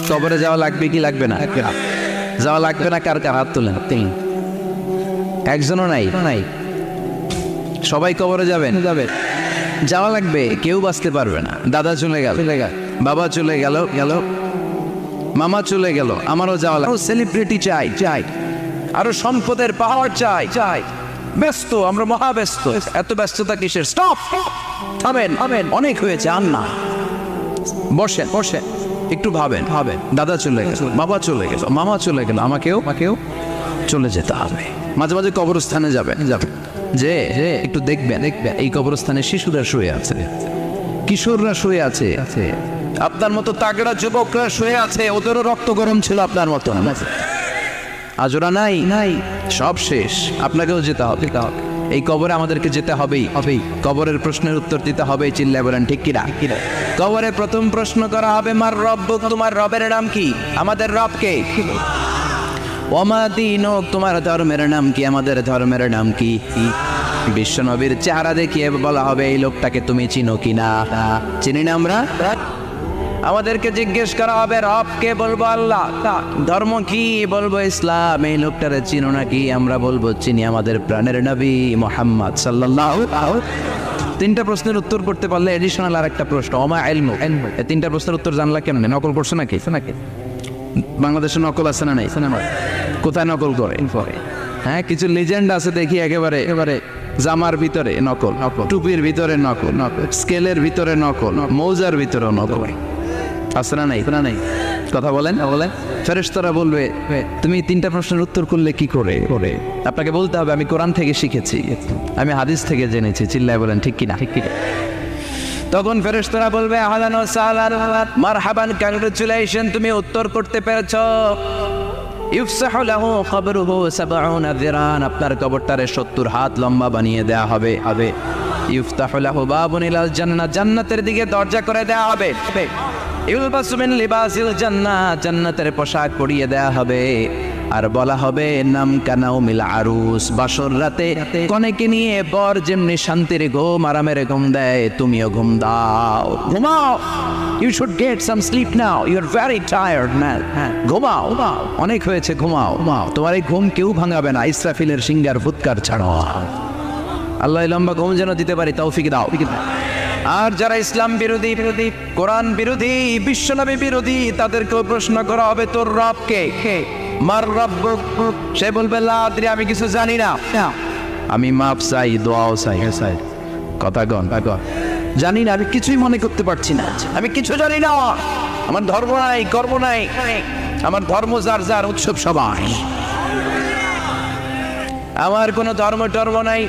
কবরে যাওয়া লাগবে কি লাগবে না? যাওয়া লাগবে না, কার কার হাত তোলেন? একজনও নাই। সবাই কবরে যাবেন? যাওয়া লাগবে, কেউ বাঁচতে পারবে না। দাদা চলে গেল, বাবা চলে গেল, মামা চলে গেল, আমারও যাওয়া লাগবে। সেলিব্রিটি চাই, আরো সম্পদের পাহাড় চাই। ব্যস্ত, আমরা মহাব্যস্ত। এত ব্যস্ততা কিসের? স্টপ, থামেন, অনেক হয়েছে, আর না। বসেন, একটু ভাবেন। দাদা চলে গেল, বাবা চলে গেল, মামা চলে গেল, আমাকেও চলে যেতে হবে। মাঝে মাঝে কবরস্থানে যাবেন, যে একটু দেখবেন এই কবরস্থানে শিশুরা শুয়ে আছে, কিশোররা শুয়ে আছে, আপনার মতো তাগড়া যুবকরা শুয়ে আছে, ওদেরও রক্ত গরম ছিল আপনার মতো। আজ ওরা নাই, সব শেষ। আপনাকেও যেতে হবে। এই কবরে আমাদেরকে যেতে হবেই। কবরের প্রশ্নের উত্তর দিতে হবে। চিল্লায় বলেন ঠিক কিনা? কবরে প্রথম প্রশ্ন করা হবে, মার রব্বুক, তোমার রবের নাম কি? আমাদের রবকে। ওমা দীনুক, তোমার ধর্মের নাম কি? আমাদের ধর্মের নাম কি? বিশ্বনবীর চেহারা দেখিয়ে বলা হবে, এই লোকটাকে তুমি চিনো কিনা? চিনি না আমরা? আমাদেরকে জিজ্ঞেস করা হবে, রবকে, বলবো আল্লাহ। ধর্ম কি? বলবো ইসলাম। এই লোকটারে চিনো নাকি? আমরা বলবো চিনি, আমাদের প্রাণের নবী মুহাম্মদ সাল্লাল্লাহু। তিনটা প্রশ্নের উত্তর করতে পারলে এডিশনাল আর একটা প্রশ্ন, ওমা ইলমু। এই তিনটা প্রশ্নের উত্তর জানলা কেমনে? নকল করছো নাকি? বাংলাদেশে নকল আছে না নাই? কোথায় নকল করে? হ্যাঁ, কিছু লিজেন্ড আছে দেখি, একেবারে জামার ভিতরে নকল, টুপির ভিতরে নকল, স্কেলের ভিতরে নকল, মৌজার ভিতরে নকল। আছে না নাই? কথা বলেন। ফেরেশতারা বলবে, তুমি তিনটা প্রশ্নের উত্তর করলে কি করে? আপনাকে বলতে হবে, আমি কোরআন থেকে শিখেছি, আমি হাদিস থেকে জেনেছি। চিল্লায় বলেন ঠিক কিনা? তখন ফেরেশতারা বলবে, আহলান ওয়া সাহলান, মারহাবান, কংগ্রাচুলেশন, তুমি উত্তর করতে পেরেছো। ইফসাহু লাহু কবরুহু ৭০ যিরান, আপনার কবরটারে ৭০ হাত লম্বা বানিয়ে দেয়া হবে। ইফতাহু লাহু বাবুন ইলাল জান্নাহ, জান্নাতের দিকে দরজা করে দেয়া হবে। ইউলবাসু মিন লিবাসিল জান্নাহ, জান্নাতের পোশাক পরিয়ে দেয়া হবে। আর বলা হবে, নাম কানাও মিল আরুস, বাসর রাতে কনেকে নিয়ে বর যেমনি শান্তির ঘুম, আরামের ঘুম দেয়, তুমিও ঘুম দাও, ঘুমাও। You should get some sleep now, you are very tired man. ঘুমাও, অনেক হয়েছে, ঘুমাও। তোমার এই ঘুম কেউ ভাঙাবে না, ইসরাফিলের সিঙ্গার ফুৎকার ছাড়ো। আল্লাহ লম্বা ঘুম যেন দিতে পারি, তৌফিক দাও। আর যারা ইসলাম বিরোধী, কোরআন বিরোধী, বিশ্বনবী বিরোধী, তাদেরকেও প্রশ্ন করা হবে, তোর রব কে? মার রব্বুক, সে বলবে, লা আদরি, আমি কিছু জানি না, আমি মাপ চাই, দোয়াও চাই। কথা গন, জানি না, আমি কিছুই মনে করতে পারছি না, আমি কিছু জানি না, আমার ধর্ম নাই, কর্ম নাই, আমার ধর্ম যার উৎসব সবাই, আমার কোনো ধর্ম টর্ম নাই,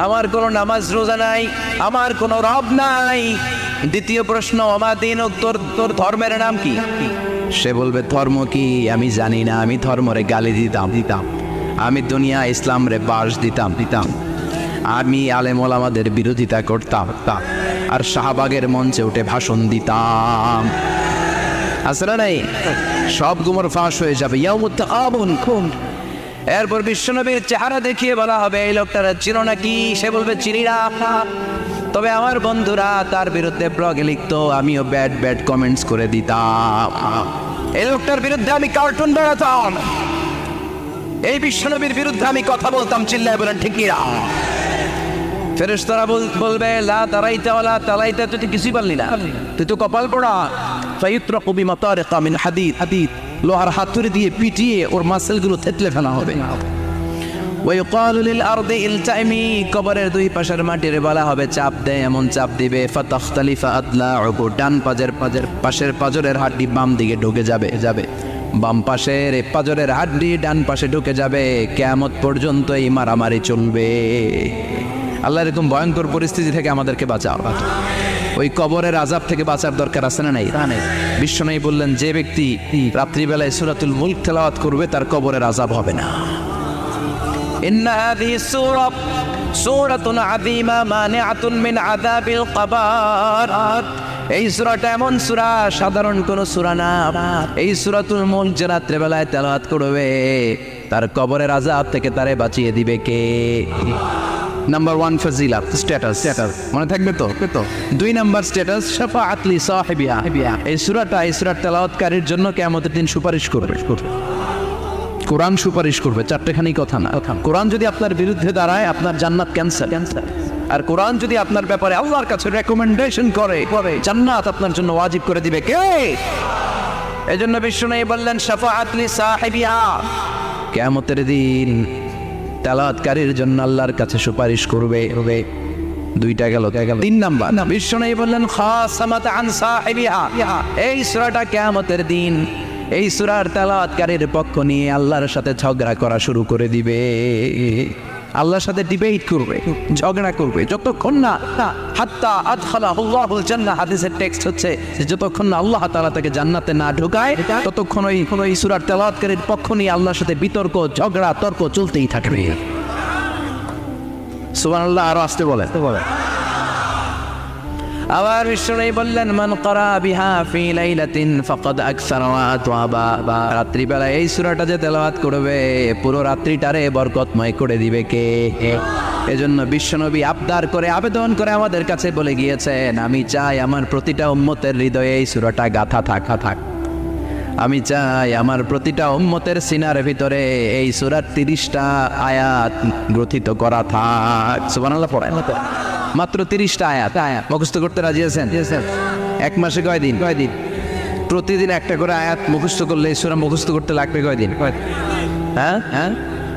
আমার কোনো নামাজ রোজা নাই, আমার কোনো রব নাই। দ্বিতীয় প্রশ্ন, ওমা দীনুক, তোর ধর্মের নাম কি? সে বলবে, ধর্ম কি? আমি জানি না, আমি ধর্মরে গালি দিতাম, আমি দুনিয়া ইসলাম রে বাস দিতাম, আমি আলেম ওলামাদের বিরোধিতা করতাম, আর শাহবাগের মঞ্চে উঠে ভাষণ দিতাম। আসলে নাই, সব গুমর ফাঁস হয়ে যাবে। ইয়াউমুত তাগাবুন। এরপর বিশ্বনবীর চেহারা দেখিয়ে বলা হবে, এই লোকটারা চিনো নাকি? সে বলবে, চিনি না, তবে আমার বন্ধুরা তার বিরুদ্ধে ব্লগে লিখতো, আমিও ব্যাড কমেন্টস করে দিতাম, এই লোকটার বিরুদ্ধে আমি কার্টুন বানাতাম, এই বিশ্বনবীর বিরুদ্ধে আমি কথা বলতাম। চিল্লায় বলেন ঠিক কিনা? ফেরেশতারা বলবে, লা দারাইতা ওয়ালা তালাইতা, তুই কিছুই পারলি না, তুই তো কপাল পোড়া। ফায়ুতরাকু বিমাতারিকা মিন হাদিদ, লোহার হাতুড়ি দিয়ে পিটিয়ে ওর মাসেলগুলো থেতলে ফেলা হবে। ওয়াইকালু লিল আরদি ইলতাইমি, কবরের দুই পাশের মাটিরে বলা হবে, চাপ দে, এমন চাপ দিবে, ফাতাখতালিফা আদলাউহু, ডান পাশের পাজরের হাড্ডি বাম দিকে ঢুকে যাবে, বাম পাশের পাজরের হাড্ডি ডান পাশে ঢুকে যাবে। কিয়ামত পর্যন্ত এই মারামারি চলবে। আল্লাহ, এরকম ভয়ঙ্কর পরিস্থিতি থেকে আমাদেরকে বাঁচাও। ওই কবরের আযাব থেকে বাঁচার দরকার আছে না নাই? বিশ্বনবী বললেন, যে ব্যক্তি রাত্রিবেলায় সূরাতুল মুলক তেলাওয়াত করবে, তার কবরের আযাব হবে না। ইন্না হাযিহি সূরাতুন আযীমা মানিআতুন মিন আযাবিল কবর, এই সূরাটা এমন সূরা, সাধারণ কোন সূরা না। এই সূরাতুল মুলক যে রাত্রিবেলায় তেলাওয়াত করবে, তার কবরের আযাব থেকে তারে বাঁচিয়ে দিবে কে? নাম্বার 1 ফজিলাত স্ট্যাটাস মনে থাকবে তো 2 নাম্বার স্ট্যাটাস শাফাআত লি সাহিবিহা। এই সূরার তেলাওয়াতকারীর জন্য কিয়ামতের দিন সুপারিশ করবে। কোরআন সুপারিশ করবে, চারটেখানি কথা না। কোরআন যদি আপনার বিরুদ্ধে দাঁড়ায়, আপনার জান্নাত ক্যান্সেল। আর কোরআন যদি আপনার ব্যাপারে আল্লাহর কাছে রেকমেন্ডেশন করে, জান্নাত আপনার জন্য ওয়াজিব করে দিবে কে? এজন্য বিশ্বনবী বললেন শাফাআত লি সাহিবিহা, কিয়ামতের দিন তেলাওয়াতকারীর জন্য আল্লাহর কাছে সুপারিশ করবে। 2টা গেল। 3 নাম্বার বিশ্বনবী বললেন খাসামাত আন সাহিবিহা, এই সূরাটা কিয়ামতের দিন এই সূরার তেলাওয়াতকারীর পক্ষ নিয়ে আল্লাহর সাথে ঝগড়া করা শুরু করে দিবে। আল্লাহর সাথে ডিবেট করবে, ঝগড়া করবে, যতক্ষণ না হাত্তা আদখালাহুল্লাহুল জান্নাহ। হাদিসের টেক্সট হচ্ছে যে যতক্ষণ না আল্লাহ তাআলা তাকে জান্নাতে না ঢোকায়, ততক্ষণ ওই সূরার তেলাওয়াতকারীর পক্ষ নিয়ে আল্লাহর সাথে বিতর্ক, ঝগড়া, তর্ক চলতেই থাকবে। সুবহানাল্লাহ। আরো আসতে বলে। আবার বিশ্বনবী বললেন মান ক্বারা বিহা ফি লাইলাতিন ফাকাদ আকসারা ওয়া আতওয়াবা, রাত্রিবেলা এই সূরাটা যে তেলাওয়াত করবে পুরো রাত্রিটারে বরকতময় করে দিবে কে? এজন্য বিশ্বনবী আবদার করে, আবেদন করে আমাদের কাছে বলে গিয়েছেন, আমি চাই আমার প্রতিটা উম্মতের হৃদয়ে এই সূরাটা গাথা থাক। আমি চাই আমার প্রতিটা উম্মতের সিনার ভিতরে এই সূরার 30টা আয়াত গ্রথিত করা থাক। সুবহানাল্লাহ পড়েন। মাত্র 30টা আয়াত মুখস্থ করতে রাজি আছেন? 1 মাসে কয়দিন? প্রতিদিন একটা করে আয়াত মুখস্থ করলে এই সূরা মুখস্থ করতে লাগবে কয়দিন? হ্যাঁ,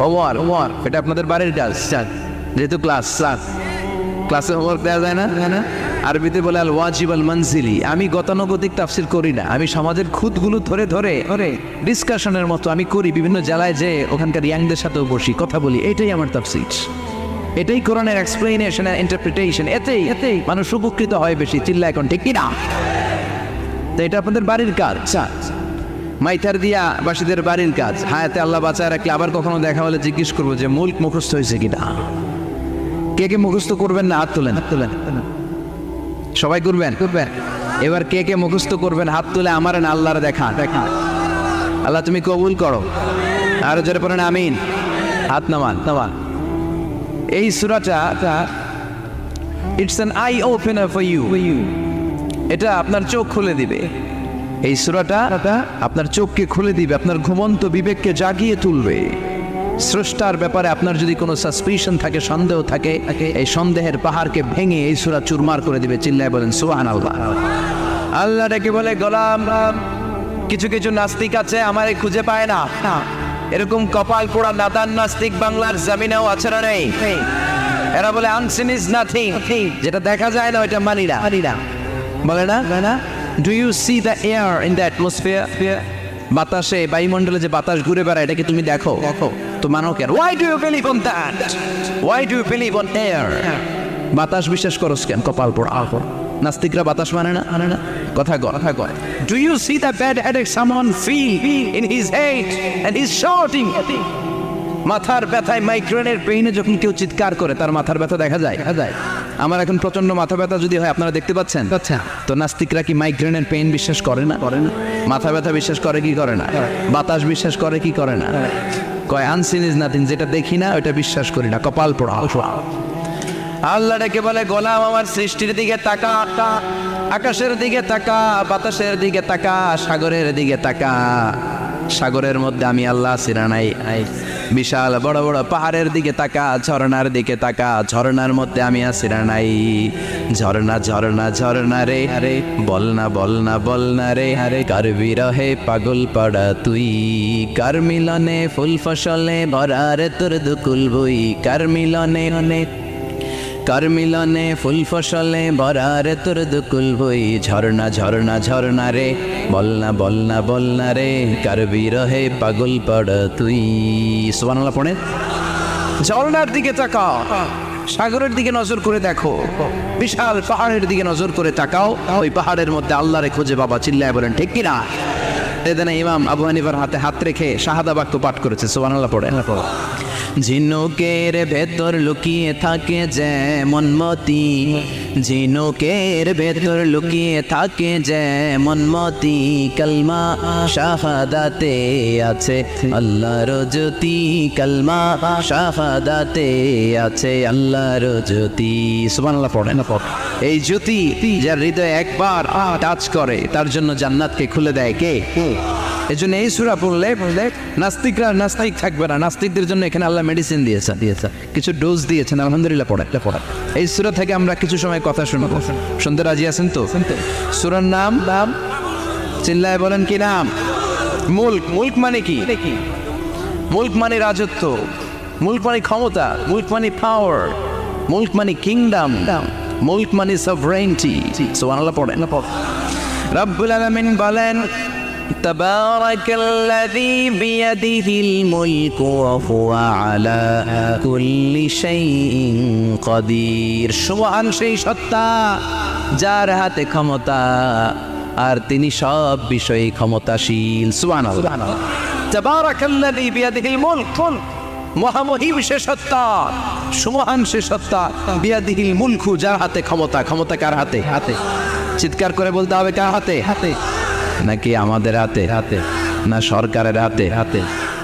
হোমওয়ার্ক এটা আপনাদের বাড়ির কাজ। যেহেতু ক্লাসে হোমওয়ার্ক দেওয়া যায় না। আরবিতে বলে আল ওয়াজিব আল মানজিলি। আমি গতানুগতিক তাফসীর করি না, আমি সমাজের খুঁতগুলো ধরে ডিসকাশনের মতো আমি করি। বিভিন্ন জেলায় যে ওখানকার ইয়াংদের সাথেও বসি, কথা বলি, এটাই আমার তাফসীর, এটাই কোরআনের এক্সপ্লেনেশন আর ইন্টারপ্রিটেশন। এতেই মানুষ উপকৃত হয় বেশি। চিল্লা এখন ঠিক কিনা? তো এটা আপনাদের বাড়ির কাজ, মাইথার দিয়া বাসীদের বাড়ির কাজ। হায়াতে আল্লাহ বাঁচায় রাখলে আবার কখনো দেখা হলে জিজ্ঞেস করবো যে মুল্ক মুখস্থ হয়েছে কিনা। কে মুখস্থ করবেন না হাত তোলেন। সবাই করবেন। এবার কে মুখস্থ করবেন হাত তুলে আমার আল্লাহর দেখা। আল্লাহ তুমি কবুল করো। আর জোরে পড়েন আমিন। হাত নামান। এই সূরাটা it's an eye opener for you. এটা আপনার চোখ খুলে দিবে। এই সূরাটা আপনার চোখকে খুলে দিবে, আপনার ঘুমন্ত বিবেককে জাগিয়ে তুলবে। স্রষ্টার ব্যাপারে আপনার যদি কোনো সাসপিশন থাকে, সন্দেহ থাকে, এই সন্দেহের পাহাড়কে ভেঙে এই সূরা চুরমার করে দিবে। চিল্লায় বলেন সুবহানাল্লাহ। আল্লাহ ডেকে বলে গোলাম, কিছু নাস্তিক আছে আমারে খুঁজে পায় না। এরকম কপাল পোড়া নাদান নাস্তিক বাংলার জমিনেও আছে না নেই? এরা বলে আনসিন ইজ নাথিং, যেটা দেখা যায় না ওইটা মানি না। বলে না do you see the air in the atmosphere? বাতাসে, বায়ুমণ্ডলে যে বাতাস ঘুরে বেড়ায়, এটাকে তুমি দেখো তো মানো কেন? Why do you believe on that? Why do you believe on air? বাতাস বিশ্বাস করস কেন? কপাল পোড়া। নাস্তিকরা বাতাস মানে না। কথা কয়। Do you see the bad headache someone feel in his head and he is shouting? মাথার ব্যথায়, মাইগ্রেনের পেইনে যখন কেউ চিৎকার করে, তার মাথার ব্যথা দেখা যায়। আমার এখন প্রচন্ড মাথা ব্যথা যদি হয়, আপনারা দেখতে পাচ্ছেন। তো নাস্তিকরা কি মাইগ্রেনের পেইন বিশ্বাস করে না? মাথা ব্যথা বিশ্বাস করে কি করে না? বাতাস বিশ্বাস করে কি করে না? কয় আনসিন ইজ নাথিং, যেটা দেখি না ওইটা বিশ্বাস করি না। কপাল পোড়া। আল্লাহ ডেকে বলে গোলাম আমার সৃষ্টির দিকে তাকা, আকাশের দিকে তাকা, বাতাসের দিকে তাকা, সাগরের দিকে তাকা। সাগরের মধ্যে আমি আল্লাহ সিরা নাই। বিশাল বড় বড় পাহাড়ের দিকে তাকা, ঝর্ণার দিকে তাকা, ঝর্ণার মধ্যে আমি আসিরা নাই। ঝর্ণা রে বলনা রে কার বিরহে পাগল পাড়া তুই, কার মিলনে ফুল ফসলে ভরা রে তোর দুকুল বই, কার মিলনে ফুল ফসলে ভরা রে তোর দুকুল বই। ঝর্ণা রে বলনা রে কার বিরহে পাগল পাড়া তুই। সুবহানাল্লাহ পড়ে। ঝর্ণার দিকে তাকাও, সাগরের দিকে নজর করে দেখো, বিশাল পাহাড়ের দিকে নজর করে তাকাও, ওই পাহাড়ের মধ্যে আল্লাহরে খুঁজে বাবা। চিল্লায় বলেন ঠিক কিনা? এদিন ইমাম আবু হানিফার হাতে হাত রেখে শাহাদা বাক্য পাঠ করেছে। সুবহানাল্লাহ পড়ে। ঝিনুকের ভেতর লুকিয়ে থাকে যেমন মতি, ঝিনুকের ভেতর লুকিয়ে থাকে যেমন মতি, কালমা শাহাদাতে আছে আল্লাহর জ্যোতি, কালমা শাহাদাতে আছে আল্লাহর জ্যোতি। সুবহানাল্লাহ পড়েন। এই জ্যোতি যার হৃদয়ে একবার টাচ করে তার জন্য জান্নাতকে খুলে দেয় কে? এই জন্য এই সূরা পড়লে নাস্তিকরা নাস্তিক থাকবে না। নাস্তিকদের জন্য এখানে আল্লাহ মেডিসিন দিয়েছে, কিছু ডোজ দিয়েছেন। আলহামদুলিল্লাহ পড়ে। এই সূরা থেকে আমরা কিছু সময় কথা শুনবো। শুনতে রাজি আছেন তো? সূরার নাম চিল্লায় বলেন কি নাম? মুলক। মুলক মানে কি? মুলক মানে রাজত্ব, মুলক মানে ক্ষমতা, মুলক মানে পাওয়ার, মুলক মানে কিংডম, মুলক মানে সভরেনিটি। সুবহানাল্লাহ পড়েন। রব্বুল আলামিন বলেন তাবারাকাল্লাযী বিয়াদিহিল মুলকু ওয়া হুয়া আলা কুল্লি শাইইন কাদির। সুবহান সেই সত্তা যার হাতে ক্ষমতা আর তিনি সব বিষয়ে ক্ষমতাশীল। সুবহানাল্লাহ। তাবারাকাল্লাযী বিয়াদিহিল মুলক, মহামহিম সে সত্তা, সুমহান সে সত্তা, বিয়াদিহিল মুলকু যার হাতে ক্ষমতা। ক্ষমতা কার হাতে? চিৎকার করে বলতে হবে কার হাতে? নাকি আমাদের হাতে? না সরকারের হাতে,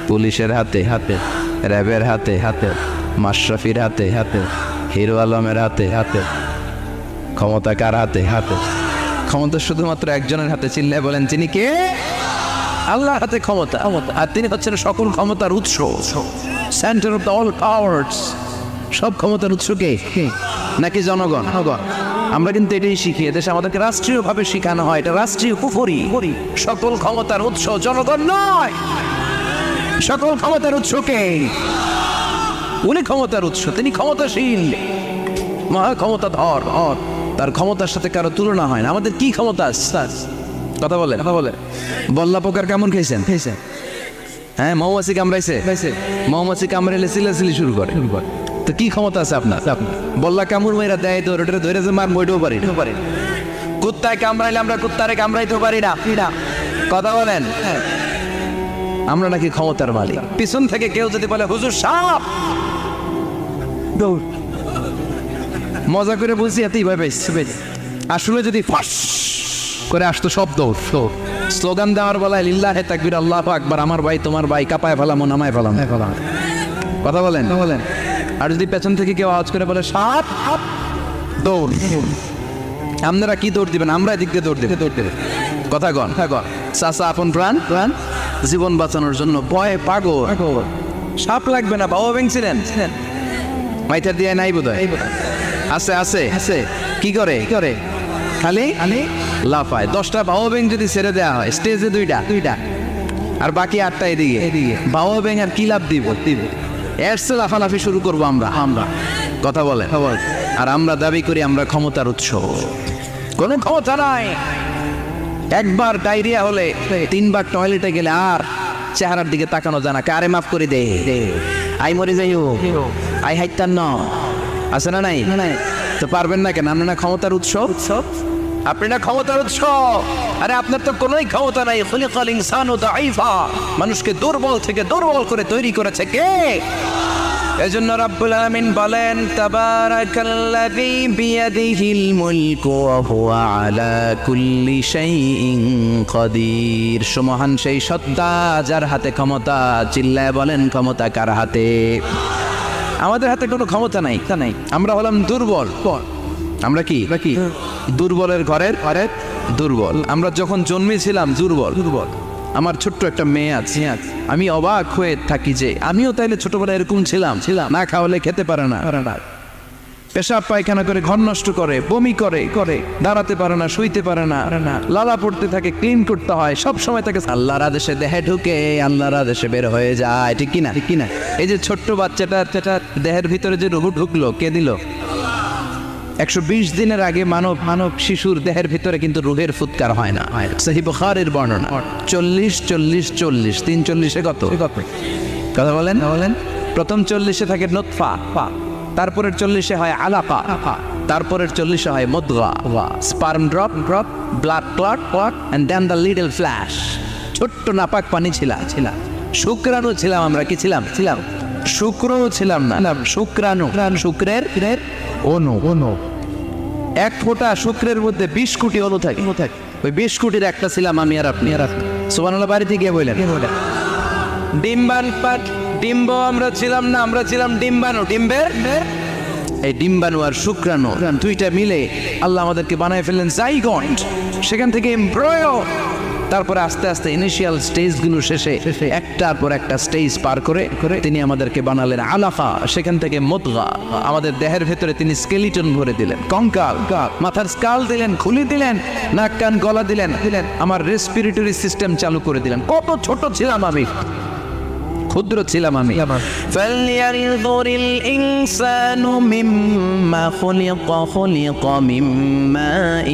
পুলিশের হাতে, র্যাবের হাতে, মাশরাফির হাতে, হিরো আলমের হাতে? ক্ষমতা কার হাতে? ক্ষমতা শুধুমাত্র একজনের হাতে। চিল্লায় বলেন তিনি কে? আল্লাহর হাতে ক্ষমতা। আর তিনি হচ্ছেন সকল ক্ষমতার উৎস, centre of the all powers. সব ক্ষমতার উৎস কে? নাকি জনগণ? আমরা কিন্তু এটাই শিখি, এদেশে আমাদেরকে রাষ্ট্রীয়ভাবে শেখানো হয় এটা রাষ্ট্রীয় কুফরি। সকল ক্ষমতার উৎস জনগণ নয়, সকল ক্ষমতার উৎস কে? উনি ক্ষমতার উৎস, তিনি ক্ষমতাশীল, মহা ক্ষমতাধর। তার ক্ষমতার সাথে কারো তুলনা হয় না। আমাদের কি ক্ষমতা? কথা বলে বল্লা পোকার কেমন খেয়েছেন? হ্যাঁ, মৌমাছি কামড়াইছে, মৌমাছি কামড়াইলে চিল্লাচিল্লি শুরু করে। তো কি ক্ষমতা আছে আপনার? বল্লা কামড় মেয়েরা দেয় তো ওটা ধরে যে মার বইতেও পারি। কুত্তায় কামড়াইলে আমরা কুত্তারে কামড়াইতেও পারি না। কথা বলেন। আমরা নাকি ক্ষমতার মালিক। পিছন থেকে কেউ যদি বলে হুজুর সাপ, দৌড়। মজা করে বলছি এতই ভয় পাইছে। আসলে যদি ফাঁস করে আসতো সব দৌড়। স্লোগান দেওয়ার বলায় লিল্লাহে তাকবীর, আল্লাহু আকবার, আমার ভাই তোমার ভাই, কাপায় ফেলামো নামায় ফেলাম। কথা বলেন। আর যদি পেছন থেকে কেউ আওয়াজ করে বলে সাপ, দৌড়। আপনারা কি দৌড় দিবেন? আমরা এদিক দিয়ে দৌড় দেব। কথা কন। চাচা আপন প্রাণ জীবন বাঁচানোর জন্য ভয়ে পাগল। সাপ লাগবে না, বাবা ভেঙছিলেন মাইটার দিয়ে নাই বোধ হয়। আছে কি করে খালি লাফায়। 10টা বাবা ব্যাং যদি ছেড়ে দেওয়া হয় স্টেজে 2টা আর বাকি 8টা এদিকে। বাবা ব্যাং আর কি লাভ দিব? এর চেয়ে লাফালাফি শুরু করবো আমরা। কথা বলে। আর আমরা দাবি করি আমরা ক্ষমতার উৎস। কোনো ক্ষমতা নাই। একবার ডায়রিয়া হলে 3 বার টয়লেটে গেলে আর চেহারার দিকে তাকানো যায় না। কারে মাফ করে দে, আই মরে যাইও, আই হাইতান ন আছে না নাই? তো পারবেন না কেন? আপনি না ক্ষমতার উৎস। আপনি না ক্ষমতার উৎস। আরে আপনার তো কোনোই ক্ষমতা নাই। খুলিকাল ইনসানু দাঈফা, মানুষকে দুর্বল থেকে দুর্বল করে তৈরি করেছে কে? এজন্য রব্বুল আলামিন বলেন তাবারাকাল্লাযী বিয়াদিহিল মুলকু ওয়া হুয়া আলা কুল্লি শাইইন কাদির। সুমহান সেই সত্তা যার হাতে ক্ষমতা। চিল্লায় বলেন ক্ষমতা কার হাতে? আমাদের হাতে কোনো ক্ষমতা নাই। আমরা হলাম দুর্বল। আমরা কি দুর্বলের ঘরের দুর্বল। আমরা যখন জন্মেছিলাম দুর্বল। আমার ছোট্ট একটা মেয়ে আছে, আমি অবাক হয়ে থাকি যে আমিও তাইলে ছোটবেলায় এরকম ছিলাম। না খাওয়ালে খেতে পারে না, পেশাব পায়খানা করে, ঘর নষ্ট করে, বমি করে, দাঁড়াতে পারে না, শুইতে পারে না, লালা পড়তে থাকে, ক্লিন করতে হয় সব সময়। তাকে আল্লাহর আদেশে দেহে ঢুকে, আল্লাহর আদেশে বের হয়ে যায়। ঠিক কিনা? এই যে ছোট্ট বাচ্চাটা দেহের ভিতরে যে রুহু ঢুকলো, কে দিল? 120 দিনের আগে মানব শিশুর দেহের ভিতরে কিন্তু রুহের ফুৎকার হয় না। সহিহ বুখারীর বর্ণনা 40 340 কত কথা বলেন। প্রথম 40 থাকে নুতফা, তারপরের 40 হয় আলাকা, তারপরের 40 হয় মুদগা, sperm drop, blood clot and then the little flesh. ছোট্ট নাপাক পানি ছিলা। শুক্রাণু ছিলাম আমরা। কি ছিলাম? শুক্রও ছিলাম না, শুক্রাণু। শুক্রের অনু। এক ফোঁটা শুক্রের মধ্যে 20 কোটি অণু থাকে। ওই 20 কোটির একটা ছিলাম আমি আর আপনি। সুবহানাল্লাহ, বাড়িতে গিয়ে বললেন ডিম্ব আমরা ছিলাম না, আমরা ছিলাম ডিম্বাণু। এই ডিম্বাণু আর শুক্রাণু দুইটা মিলে আল্লাহ আমাদেরকে বানায় ফেললেন জাইগন্ট, সেখান থেকে এমব্রয়ো, তারপরে আস্তে আস্তে ইনিশিয়াল স্টেজগুলো শেষে একটার পর একটা স্টেজ পার করে তিনি আমাদেরকে বানালেন আলাফা, সেখান থেকে মুদগা, আমাদের দেহের ভেতরে তিনি স্কেলিটন ভরে দিলেন, কঙ্কাল, মাথার স্কাল দিলেন, খুলি দিলেন, নাক কান গলা দিলেন, আমার রেসপিরেটরি সিস্টেম চালু করে দিলেন। কত ছোট ছিলাম আমি, ক্ষুদ্র ছিলাম আমি। فَلْيَنْظُرِ الْإِنسَانُ مِمَّا خُلِقَ مِن مَّاءٍ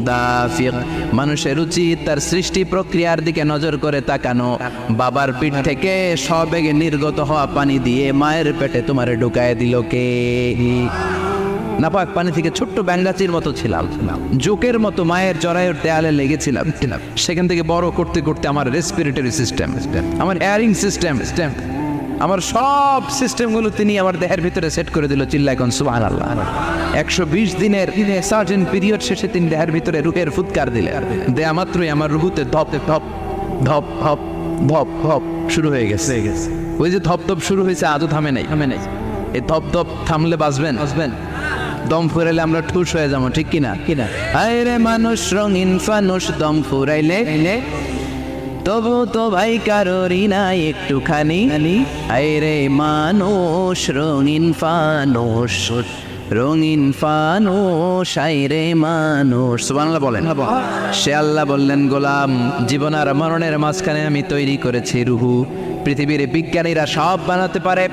دَافِقٍ। মানুষের উচিত তার সৃষ্টি প্রক্রিয়ার দিকে নজর করে তাকানো। বাবার পিঠ থেকে সবেগে নির্গত হওয়া পানি দিয়ে মায়ের পেটে তোমারে ঢুকায় দিল কে? নাপাক পানি থেকে ছোট্ট ব্যাঙ্গাচির মতো ছিলাম, জোকের মতো মায়ের জরায়ুর দেয়ালে লেগেছিলাম। সেখান থেকে বড় করতে করতে আমার রেসপিরেটরি সিস্টেম, আমার এয়ারিং সিস্টেম, আমার সব সিস্টেমগুলো তিনি আমার দেহের ভিতরে সেট করে দিল। চিল্লায় কোন সুবহানাল্লাহ। 120 দিনের সার্টেন পিরিয়ড শেষে তিনি দেহের ভিতরে রুহের ফুৎকার দিলেন। দেয়া মাত্রই আমার রুহুতে ধপ ধপ ধপ ধপ ধপ ধপ শুরু হয়ে গেছে। ওই যে ধপ ধপ শুরু হয়েছে, আজও থামে নাই। এই ধপ ধপ থামলে বাঁচবেন, দম ফুরাইলে আমরা ঠুস হয়ে যাবো, ঠিক কিনা? আরে মানুষ রঙিন ফানুষ, দম ফুরাইলে তবু তো ভাই কারোরই নাই একটুখানি। আরে মানুষ রঙিন ফানুষ, রঙিন ফানুষ, আইরে মানুষ। সুবহানাল্লাহ বলেন। সে আল্লাহ বললেন, গোলাম, জীবন আর মরণের মাঝখানে আমি তৈরি করেছি রুহু। পৃথিবীর বিজ্ঞানীরা সব বানাতে পারে,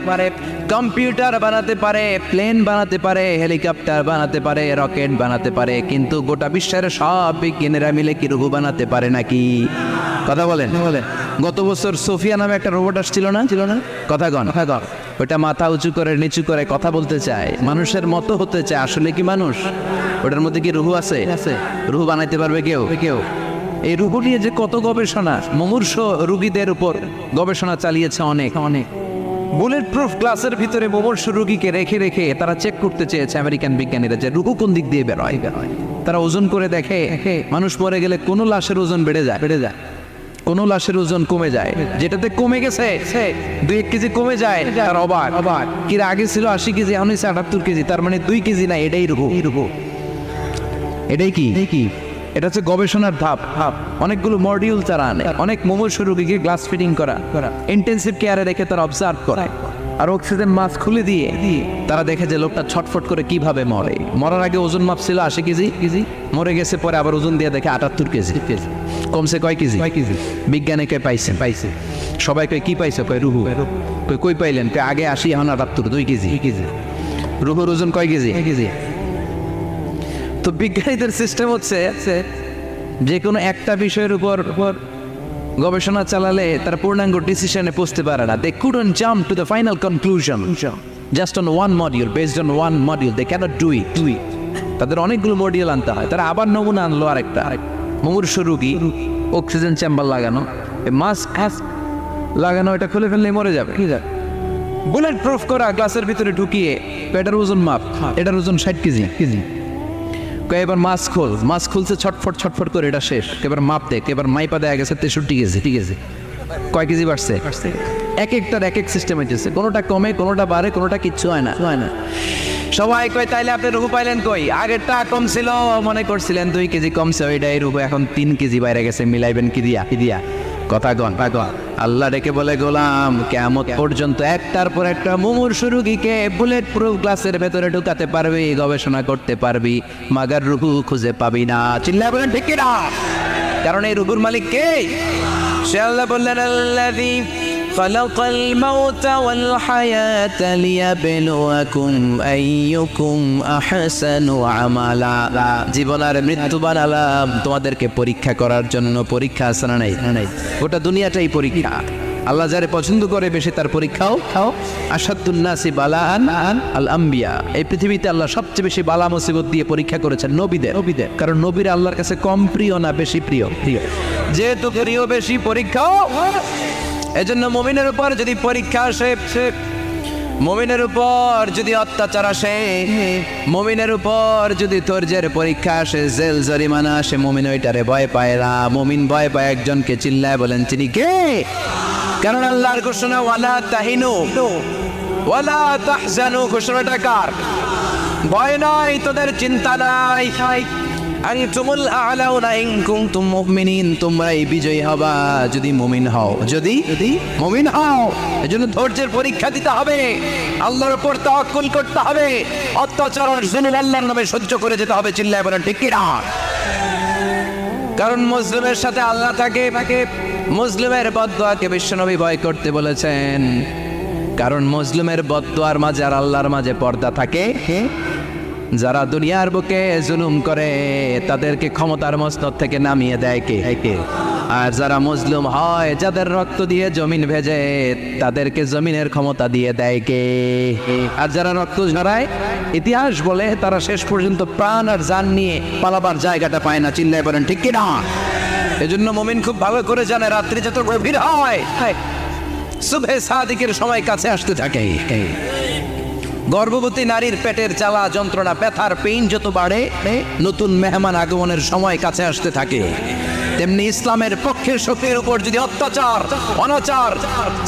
কম্পিউটার বানাতে পারে, প্লেন বানাতে পারে, হেলিকপ্টার বানাতে পারে, রকেট বানাতে পারে, কিন্তু গোটা বিশ্বের সব বিজ্ঞানীরা মিলে কি রুহু বানাতে পারে নাকি? কথা বলেন। গত বছর সোফিয়া নামে একটা রোবট আসছিল না? কথা কন। ওটা মাথা উঁচু করে নিচু করে কথা বলতে চায়, মানুষের মতো হতে চায়। আসলে কি মানুষ? ওটার মধ্যে কি রুহু আছে? রুহু বানাইতে পারবে কেউ? এই রুহু নিয়ে যে কত গবেষণা, মুমূর্ষ রোগীদের উপর গবেষণা চালিয়েছে অনেক। বুলেট প্রুফ গ্লাসের ভিতরে মুমূর্ষ রোগীকে রেখে তারা চেক করতে চেয়েছে আমেরিকান বিজ্ঞানীরা যে রুহু কোন দিক দিয়ে বেরোয়। তারা ওজন করে দেখে, মানুষ মরে গেলে কোনো লাশের ওজন বেড়ে যায়, কোনো লাশের ওজন কমে যায়। যেটাতে কমে গেছে 2-1 কেজি কমে যায়, তার অবাক। কি আগে ছিল 80 কেজি, এখন হয়েছে 78 কেজি, তার মানে 2 কেজি না, এটাই রুহু। এটাই কি? এটা হচ্ছে গবেষণার ধাপ। অনেকগুলো মডিউল তারা আনে, অনেক মুমূর্ষ রোগীকে গ্লাস ফিটিং করা, ইন্টেন্সিভ কেয়ারে রেখে তারা অবজার্ভ করায়, আর অক্সিজেন মাস্ক খুলে দিয়ে তারা দেখে যে লোকটা ছটফট করে কিভাবে মরে। মরার আগে ওজন মাপ ছিল 80 কেজি, মরে গেছে পরে আবার ওজন দিয়ে দেখে 78 কেজি। কমছে কয় কেজি? বিজ্ঞানে কয় পাইছে। সবাই কয় কি পাইছে? কয় রুহু। কই পাইলেন? কয় আগে 80, এখন 78, 2 কেজি। রুহুর ওজন কয় কেজি? তো বিজ্ঞানীদের সিস্টেম হচ্ছে যে কোনো একটা বিষয়ের উপর গবেষণা চালালে তারা পূর্ণাঙ্গ ডিসিশনে পৌঁছতে পারে না। They couldn't jump to the final conclusion just on one module, based on one module. They cannot do it. তাদের অনেকগুলো মডিউল আনতে হয়। তারা আবার নমুনা আনলো আরেকটা। মুমূর্ষ রোগী, অক্সিজেন চেম্বার লাগানো, মাস্ক লাগানো, এটা খুলে ফেললে মরে যাবে। বুলেট প্রুফ করা গ্লাসের ভিতরে ঢুকিয়ে পেটের ওজন মাপ, এটার ওজন 60 কেজি। এবার মাছ খুলছে, ছটফট করে, এটা শেষ। এবার মাপ দেখ, এবার মাইপা দেয়া গেছে 63 কেজি। কয় কেজি বাড়ছে? এক একটার এক এক সিস্টেম হইতেছে, কোনোটা কমে, কোনোটা বাড়ে, কোনোটা কিচ্ছু হয় না। সবাই কয় তাইলে আপনি রুহু পাইলেন কই? আগেরটা কম ছিল, মনে করছিলেন 2 কেজি কমছে, ওইটাই রুহু এখন 3 কেজি বাইরে গেছে। মিলাইবেন কি দিয়া? কথা কন। আল্লাহ ডেকে বলে, গোলাম, কিয়ামত পর্যন্ত একটার পর একটা মুমূর্ষ রোগীকে বুলেট প্রুফ গ্লাসের ভেতরে ঢুকাতে পারবি, গবেষণা করতে পারবি, মাগার রুহু খুঁজে পাবি না। চিল্লায় বলেন ঠিক কিনা? কারণ এই রুহুর মালিক কে? সে আল্লাহ বললেন, আল্লাযী খালাকাল মাউতা ওয়াল হায়াতা লিয়াবলুয়াকুম আইয়ুকুম আহসানু আমালা। জীবন আর মৃত্যু বানালাম তোমাদেরকে পরীক্ষা করার জন্য। পরীক্ষা আছে না নাই? গোটা দুনিয়াটাই পরীক্ষা। আল্লাহ যারে পছন্দ করে বেশি তার পরীক্ষাও। আসাদুন নাসি বালাআন আল আম্বিয়া। এই পৃথিবীতে আল্লাহ সবচেয়ে বেশি বালা মুসিবত দিয়ে পরীক্ষা করেছেন নবীদের। কারণ নবীরা আল্লাহর কাছে কম প্রিয় না বেশি প্রিয়? যেহেতু প্রিয় বেশি, পরীক্ষাও। এজন্য মুমিনের উপর যদি পরীক্ষা আসে, মুমিনের উপর যদি অত্যাচার আসে, মুমিনের উপর যদি ধৈর্যের পরীক্ষা আসে, জেল জরিমানা আসে, মুমিন ওইটারে ভয় পায় না। মুমিন ভয় পায় একজনকে, চিল্লায় বলেন তিনি কে? কারণ আল্লাহর ঘোষণা ওয়ালা তাহিনু ওয়ালা তাহজানু, ঘোষণাটা কার? ভয় নাই, তোদের চিন্তা নাই, আনতুমুল আ'লাউনা ইন কুনতুম মুমিনিন, তোমরাই বিজয়ী হবা যদি মুমিন হও, যদি মুমিন হও। এজন্য ধৈর্যের পরীক্ষা দিতে হবে, আল্লাহর উপর তাওয়াক্কুল করতে হবে, অত্যাচার আর জুলুম আল্লাহর নামে সহ্য করে যেতে হবে। চিল্লায় বলেন ঠিক কি না? কারণ মুসলিমের সাথে আল্লাহ থাকে। মুসলিমের বদদুয়াকে বিশ্বনবী ভয় করতে বলেছেন, কারণ মুসলিমের বদদুয়ার মাঝে আর আল্লাহর মাঝে পর্দা থাকে। যারা দুনিয়ার বুকে জুলুম করে তাদেরকে ক্ষমতার মসনদ থেকে নামিয়ে দেয় কে? আর যারা মুসলিম হয়, যাদের রক্ত দিয়ে জমিন ভেজে, তাদেরকে জমিনের ক্ষমতা দিয়ে দেয় কে? আর যারা রক্ত ঝরায়, ইতিহাস বলে তারা শেষ পর্যন্ত প্রাণ আর জান নিয়ে পালাবার জায়গাটা পায় না। চিল্লায় বলেন ঠিক কি না? এজন্য মুমিন খুব ভালো করে জানে, রাত্রি যত গভীর হয়, সুবহে সাদিকের সময় কাছে আসতে থাকে। গর্ভবতী নারীর পেটের জ্বালা যন্ত্রণা, ব্যথার পেইন যত বাড়ে, নতুন মেহমান আগমনের সময় কাছে আসতে থাকে। তেমনি ইসলামের পক্ষের শক্তির উপর যদি অত্যাচার, অনাচার,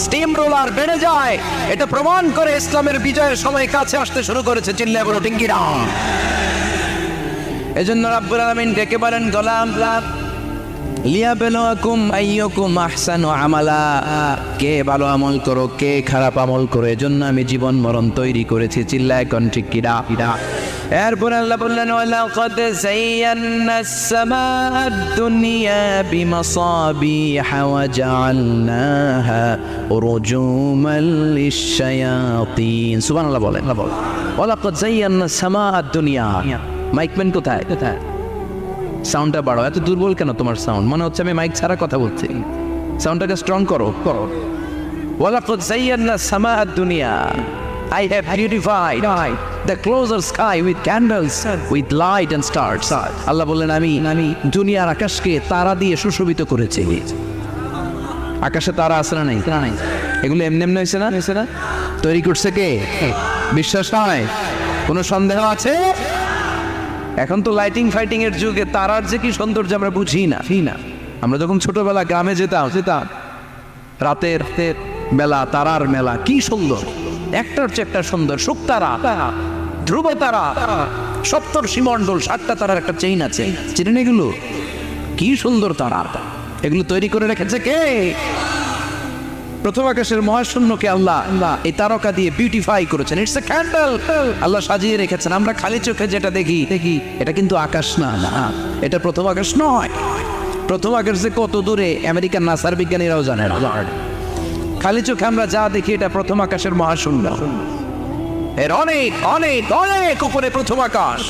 স্টিম রোলার বেড়ে যায়, এটা প্রমাণ করে ইসলামের বিজয়ের সময় কাছে আসতে শুরু করেছে। চিল্লায় বলো ঠিক কি না? এজন্য রাব্বুল আলামিন ডেকে বলেন, গোলাম লিয়াবলুয়াকুম আইয়ুকুম আহসানু আমালা, কে ভালো আমল করো, কে খারাপ আমল করো, এজন্য আমি জীবন মরণ তৈরি করেছি। চিল্লায় কোন ঠিক কি না? এরপর আল্লাহ বললেন, ওয়ালাকাদ যায়্যানাস সামাআদ দুনিয়া বিমাসাবিহা ওয়া জাআলনাহা রুজুমান লিশ-শায়াতিন। সুবহানাল্লাহ বলেন। ওয়ালাকাদ যায়্যানাস সামাআদ দুনিয়া। মাইকম্যান কোথায়? সাউন্ডটা বাড়াও। এত দুর্বল কেন তোমার সাউন্ড? মনে হচ্ছে আমি মাইক ছাড়া কথা বলছি। সাউন্ডটাকে স্ট্রং করো। ওয়ালাকাদ যায়্যানাস সামাআদ দুনিয়া, I have beautified the closer sky with candles, with light and stars. আল্লাহ বললেন, আমি দুনিয়ার আকাশকে তারা দিয়ে সুশোভিত করেছি। আকাশে তারা আছে না নাই? এগুলো এমনি এমনি হয়েছে না? তৈরি করছে কে? বিশ্বাস হয়? কোনো সন্দেহ আছে? এখন তো লাইটিং ফাইটিং এর যুগে তারার যে কি সৌন্দর্য আমরা বুঝি না। আমরা যখন ছোটবেলা গ্রামে যেতাম, রাতের বেলা তারার মেলা, কি সুন্দর, একটার চেয়ে একটা সুন্দর। শুকতারা, ধ্রুব তারা, সপ্তর্ষিমণ্ডল, 7টা তারার একটা চেইন আছে, চিনেন এগুলো? কি সুন্দর তারা! এগুলো তৈরি করে রেখেছে কে? প্রথম আকাশের মহাশূন্যকে আল্লাহ এই তারকা দিয়ে বিউটিফাই করেছেন। ইটস এ ক্যান্ডেল, আল্লাহ সাজিয়ে রেখেছেন। আমরা খালি চোখে যেটা দেখি এটা কিন্তু আকাশ না, এটা প্রথম আকাশ নয়। প্রথম আকাশ যে কত দূরে আমেরিকান নাসার বিজ্ঞানীরাও জানে না। খালি চোখে আমরা যা দেখি এটা প্রথম আকাশের মহাশূন্য। এর অনেক অনেক অনেক উপরে প্রথম আকাশ,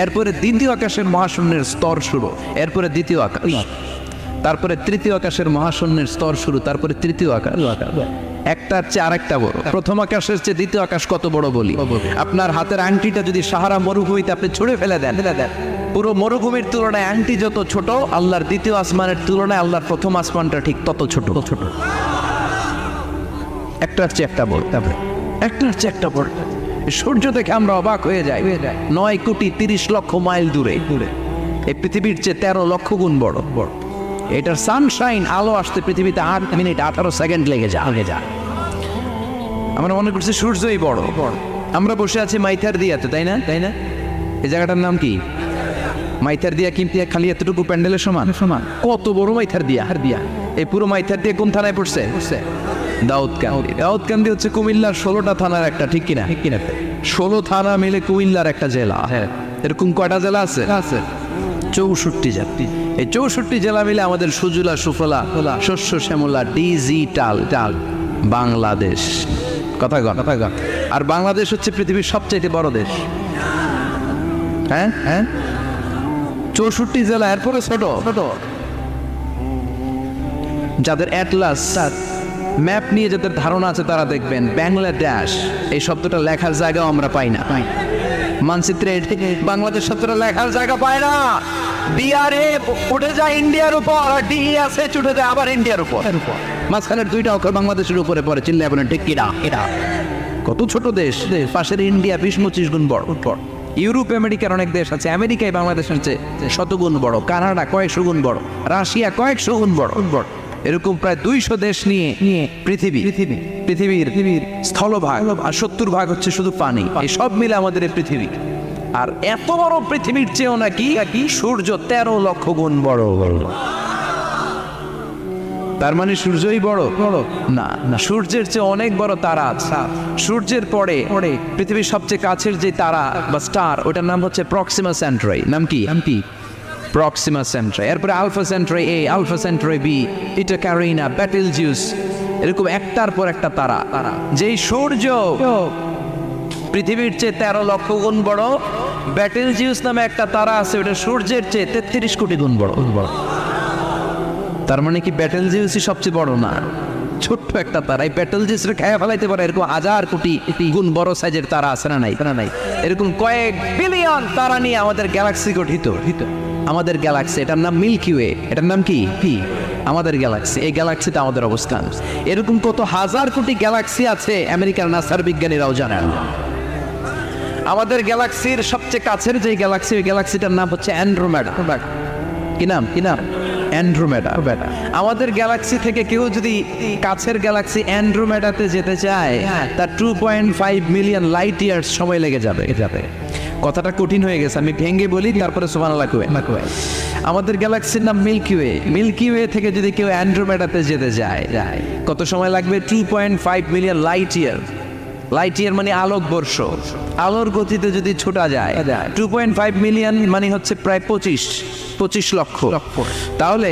এরপরে দ্বিতীয় আকাশের মহাশূন্যের স্তর শুরু, এরপরে দ্বিতীয় আকাশ, তারপরে তৃতীয় আকাশের মহাশূন্যের স্তর শুরু, তারপরে তৃতীয় আকাশ। একটার চেয়ে আরেকটা বড়। প্রথম আকাশের চেয়ে দ্বিতীয় আকাশ কত বড় বলি? আপনার হাতের আংটিটা যদি সাহারা মরুভূমিতে আপনি ছুঁড়ে ফেলে দেন, পুরো মরুভূমির তুলনায় আংটি যত ছোট, আল্লাহর দ্বিতীয় আসমানের তুলনায় আল্লাহর প্রথম আসমানটা ঠিক তত ছোট। একটার চেয়ে একটা বড়, একটার চেয়ে একটা বড়। সূর্য দেখে আমরা অবাক হয়ে যাই। 9,30,00,000 মাইল দূরে, এই পৃথিবীর চেয়ে 13 লক্ষ গুণ বড়। এটার সানশাইন, আলো আসতে পৃথিবীতে 8 মিনিট 18 সেকেন্ড লেগে যায়। আমরা মনে করছি সূর্যই বড়। আমরা বসে আছি মাইথার দিয়াতে, তাই না? এই জায়গাটার নাম কি? মাইথার দিয়া। কিন্তু খালি এতটুকু প্যান্ডেলের সমান। কত বড় মাইথার দিয়া! এই পুরো মাইথার দিয়ে কোন থানায় পড়ছে? দাউদকান্দি হচ্ছে কুমিল্লার 16টা থানার একটা, ঠিক কিনা? 16 থানা মিলে কুমিল্লার একটা জেলা। এরকম কয়টা জেলা আছে? 64 জেলা। এই 64 জেলা মিলে আমাদের সুজলা সুফলা, শস্য শ্যামলা, ডিজিটাল বাংলাদেশ। কথা গণ। আর বাংলাদেশ হচ্ছে পৃথিবীর সবচেয়ে বড় দেশ। হ্যাঁ, 64 জেলা, এরপরে ছোট। যাদের অ্যাটলাস ম্যাপ নিয়ে যাদের ধারণা আছে তারা দেখবেন বাংলাদেশ এই শব্দটা লেখার জায়গাও আমরা পাই না। মানচিত্রে বাংলাদেশ শব্দটা লেখার জায়গা পায় না। ডিআরএ উঠে যায় ইন্ডিয়ার উপর, আর ডিএসএ উঠে যায় আবার ইন্ডিয়ার উপর। মাঝখানের দুইটা অক্ষর বাংলাদেশের উপরে পড়ে, চিল্লায় বলেন ঠিক কিনা? কত ছোট দেশ, পাশের ইন্ডিয়া 20-25 গুণ বড়। ইউরোপ আমেরিকার অনেক দেশ আছে, আমেরিকায় বাংলাদেশের চেয়ে শতগুণ বড়, কানাডা কয়েকশো গুণ বড়, রাশিয়া কয়েকশো গুণ বড়। এরকম প্রায় 200 দেশ নিয়ে পৃথিবীর স্থলভাগ আর 70% হচ্ছে শুধু পানি। এই সব মিলে আমাদের এই পৃথিবী। আর এত বড় পৃথিবীর চেয়েও নাকি সূর্য 13 লক্ষ গুণ বড়। তার মানে সূর্যই বড়? না, সূর্যের চেয়ে অনেক বড় তারা আছে। সূর্যের পরে পৃথিবীর সবচেয়ে কাছের যে তারা বা স্টার, ওটার নাম হচ্ছে প্রক্সিমা সেন্ট্রারি। নাম কি? প্রক্সিমা সেন্ট্রারি। এরপরে আলফা সেন্ট্রারি এ, আলফা সেন্ট্রারি বি, ইটা ক্যারিনা, বেটেলজিউস, এরকম একটার পর একটা তারা। যেই সূর্য পৃথিবীর চেয়ে 13 লক্ষ গুণ বড়, বেটেলজিউস নামে একটা তারা আছে, ওটা সূর্যের চেয়ে 33 কোটি গুণ বড়। তার মানে কি বেটেলজিউসই সবচেয়ে বড় না? ছোট্ট একটা তারা। এই বেটেলজিউসরে খেয়ে ফেলাইতে পারে এরকম 1000 কোটি গুণ বড় সাইজের তারা আছে না নাই? এরকম কয়েক বিলিয়ন তারা নিয়ে আমাদের গ্যালাক্সি গঠিত। আমাদের গ্যালাক্সি, এটার নাম মিল্কি ওয়ে। এটার নাম কি? আমাদের গ্যালাক্সি। এই গ্যালাক্সিতে আমাদের অবস্থান। এরকম কত হাজার কোটি গ্যালাক্সি আছে, আমেরিকার নাসার বিজ্ঞানীরাও জানেন। আমাদের গ্যালাক্সির সবচেয়ে কাছের যে গ্যালাক্সি, ওই গ্যালাক্সিটার নাম হচ্ছে অ্যান্ড্রোমেডা। কি নাম? অ্যান্ড্রোমেডা। আমাদের গ্যালাক্সি থেকে কেউ যদি কাছের গ্যালাক্সি অ্যান্ড্রোমেডাতে যেতে চায়, তার 2.5 মিলিয়ন লাইট ইয়ার্স সময় লেগে যাবে। কথাটা কঠিন হয়ে গেছে, আমি ভেঙে বলি, তারপরে সুবহানাল্লাহ কই। আমাদের গ্যালাক্সির নাম মিল্কি ওয়ে। মিল্কি ওয়ে থেকে যদি কেউ অ্যান্ড্রোমেডাতে যেতে যায়, কত সময় লাগবে? 2.5 million light year. Light year মানে আলোকবর্ষ। আলোর গতিতে যদি ছোটা যায়, 2.5 মিলিয়ন মানে হচ্ছে প্রায় 25 লক্ষ। তাহলে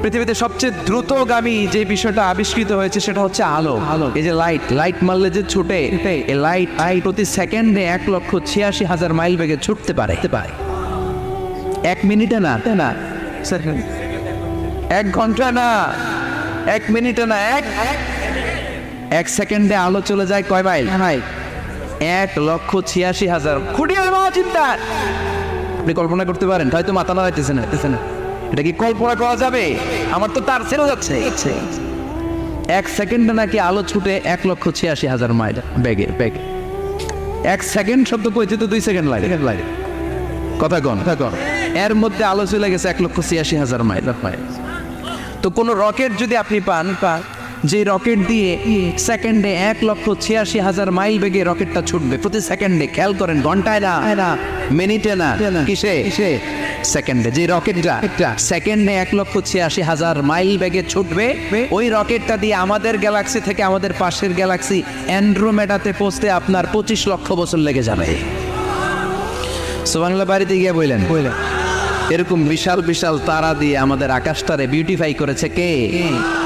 পৃথিবীতে সবচেয়ে দ্রুতগামী যে বিষয়টা আবিষ্কৃত হয়েছে সেটা হচ্ছে আলো। এই যে লাইট মারলে যে ছুটে, এই লাইট প্রতি সেকেন্ডে 1,86,000 মাইল বেগে ছুটতে পারে। 1 মিনিটে না, 1 ঘন্টা না, 1 মিনিটে না, 1 সেকেন্ডে আলো চলে যায় কয় মাইল? 1,86,000। খুঁটিয়ে চিন্তা আপনি কল্পনা করতে পারেন? হয়তো মাথা নাড়াইতেছে না। এটা কি কল্পনা করা যাবে? আমার তো তার ছেড়ে যাচ্ছে। 1 সেকেন্ডে নাকি আলো ছুটে 1,86,000 মাইল বেগে। 1 সেকেন্ড শব্দ কইতে তো 2 সেকেন্ড লাগে। কথা কন। এর মধ্যে আলো চলে গেছে 1,86,000 মাইল। তো কোন রকেট যদি আপনি পান, যে রকেট দিয়ে সেকেন্ডে 1,86,000 মাইল বেগে রকেটটা ছুটবে প্রতি সেকেন্ডে, খেয়াল করেন, ঘন্টায় না, মিনিটে না, কিসে? সেকেন্ডে। যে রকেটটা সেকেন্ডে 1,86,000 মাইল বেগে ছুটবে, ওই রকেটটা দিয়ে আমাদের গ্যালাক্সি থেকে আমাদের পাশের গ্যালাক্সি অ্যান্ড্রোমেডাতে পৌঁছতে আপনার 25 লক্ষ বছর লেগে যাবে। সুবহানাল্লাহ। বাড়িতে গিয়ে বললেন এরকম বিশাল বিশাল তারা দিয়ে আমাদের আকাশটারে বিউটিফাই করেছে কে?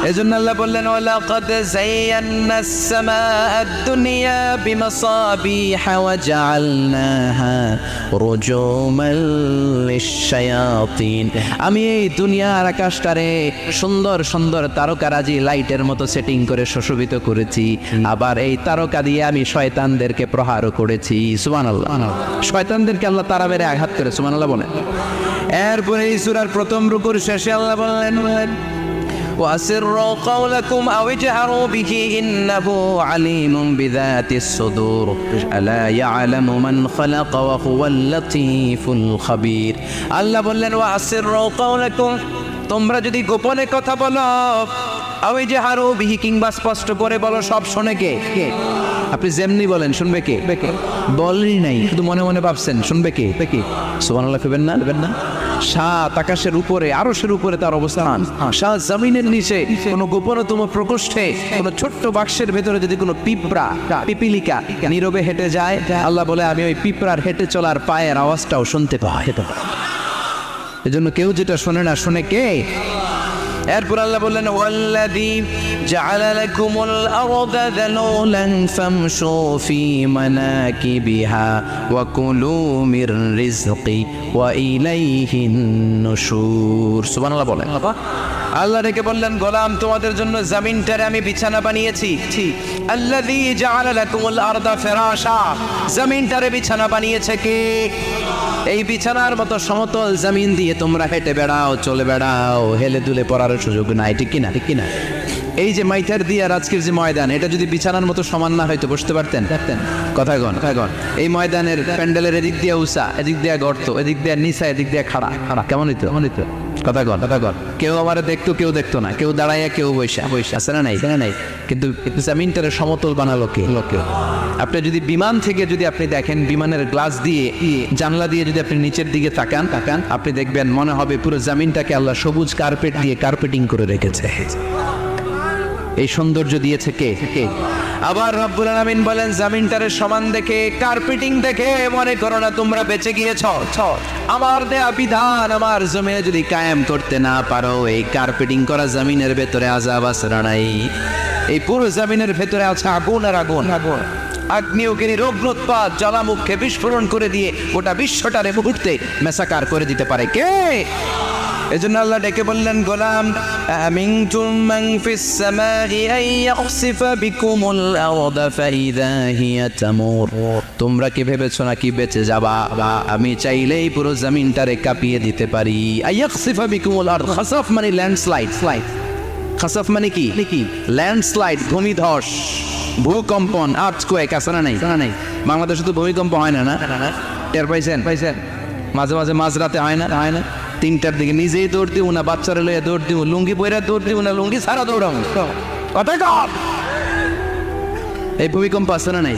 এজন্য আল্লাহ বললেন, ওয়ালাকাদ যায়্যানাস সামাআদ দুনিয়া বিমাসাবিহা ওয়া জাআলনাহা রুজুমাল লিশ-শায়াতিন। আমি এই দুনিয়ার আকাশটারে সুন্দর সুন্দর তারকারাজি লাইটের মতো সেটিং করে সুশোভিত করেছি। আবার এই তারকা দিয়ে আমি শয়তানদেরকে প্রহারও করেছি। সুবহানাল্লাহ। শয়তানদেরকে আল্লাহ তারা মেরে আঘাত করে। সুবহানাল্লাহ বলেন। এরপরে এই সূরার প্রথম রুকুর শেষে আল্লাহ বললেন, ওয়াসিররু কাওলাকুম আও ইজহারু বিহি ইন্নাহু আলিমুম বিযাতিস সুদূর আলা ইয়ালামু মান খালাকা ওয়া হুয়াল লাতীফুল খাবীর। আল্লাহ বললেন, ওয়াসিররু কাওলাকুম, তোমরা যদি গোপনে কথা বলো, আও ইজহারু বিহি, কিংবা স্পষ্ট করে বলো, সব শোনে কে? আপনি যেমনি বলেন শুনবে কে? বলেনই নাই, শুধু মনে মনে ভাবছেন, শুনবে কে? সুবহানাল্লাহ কইবেন না? সাত আকাশের উপরে, আরশের উপরে তার অবস্থান, সাত জমিনের নিচে কোনো গোপনতম প্রকোষ্ঠে, কোনো ছোট্ট বাক্সের ভেতরে যদি কোনো পিপিলিকা নীরবে হেঁটে যায়, আল্লাহ বলে আমি ওই পিঁপড়ার হেঁটে চলার পায়ের আওয়াজটাও শুনতে পাই। এজন্য কেউ যেটা শোনে না, শোনে কে? এরপর আল্লাহ বললেন, ওয়াল্লাযী জাআলা লাকুমুল আরদা যালুলান ফামশু ফি মানাকিবিহা ওয়া কুলু মির রিজকি ওয়া ইলাইহিন নুশুর। সুবহানাল্লাহ বলেন। আল্লাহ ডেকে বললেন, গোলাম, তোমাদের জন্য জমিনটারে আমি বিছানা বানিয়েছি। আল্লাযী জাআলা লাকুমুল আরদা ফিরাশা, জমিনটারে বিছানা বানিয়েছে কে? এই বিছানার মতো সমতল জমিন দিয়ে তোমরা হেঁটে বেড়াও, চলে বেড়াও, হেলে দুলে পড়ার সুযোগ নাই, ঠিক কিনা? ঠিক কিনা? এই যে মাইথার দিয়ে আর আজকের যে ময়দান, এটা যদি বিছানার মতো সমান না হয়তো বসতে পারতেন? কথা গণ। এই ময়দানের প্যান্ডেলের এদিক দিয়ে উষা, এদিক দিয়ে গর্ত, এদিক দিয়ে নিচা, এদিক দিয়ে খাড়া। কেমন হইতো? কথা গণ। কেউ আমার দেখতো, কেউ দেখতো না, কেউ দাঁড়াইয়া, কেউ বৈশা আছে না নাই? কিন্তু জামিনটারে সমতল বানালো কে? আপনি যদি বিমান থেকে যদি আপনি দেখেন, বিমানের গ্লাস দিয়ে, জানলা দিয়ে যদি আপনি নিচের দিকে তাকান, আপনি দেখবেন মনে হবে পুরো জামিনটাকে আল্লাহ সবুজ কার্পেট দিয়ে কার্পেটিং করে রেখেছে। এই সৌন্দর্য দিয়েছে কে? আবার রব্বুল আলামিন বলেন, জামিনটারে সমান দেখে, কার্পেটিং দেখে মনে করো না তোমরা বেঁচে গিয়েছ। আমার দেয়া বিধান আমার জমিনে যদি কায়েম করতে না পারো, এই কার্পেটিং করা জমিনের ভেতরে আযাব আছে না নাই? এই পুরো জমিনের ভেতরে আছে আগুন আর আগুন। আগ্নেয়গিরি রোগ্নোৎপাত জ্বালামুখে বিস্ফোরণ করে দিয়ে গোটা বিশ্বটারে মুহূর্তে মেসাকার করে দিতে পারে কে? এজন্য আল্লাহ ডেকে বললেন, গোলাম আমিনতুম মান ফিস সামাই আন ইয়াখসিফা বিকুমুল আরদা ফাইযা হিয়া তামুর। তোমরা কি ভেবেছো নাকি বেঁচে যাবা? আমি চাইলেই পুরো জমিনটারে কাঁপিয়ে দিতে পারি। আয়াখসিফা বিকুমুল আরদ, খাসাফ মানে ল্যান্ডস্লাইড। খাসাফ মানে কি? ল্যান্ডস্লাইড, ভূমিধস, ভূকম্পন, আর্থকোয়েক আছে না নাই? বাংলাদেশে তো ভূমিকম্প হয় না? টের পাইছেন? মাঝে মাঝে মাঝরাতে হয় না? 3টার দিকে নিজেই দৌড় দিব না, বাচ্চারা লইয়া দৌড় দিব, লুঙ্গি পইরা দৌড় দিব না, লুঙ্গি ছাড়া দৌড়াম। কথা কম। এই ভূমিকম্প আছে না নাই?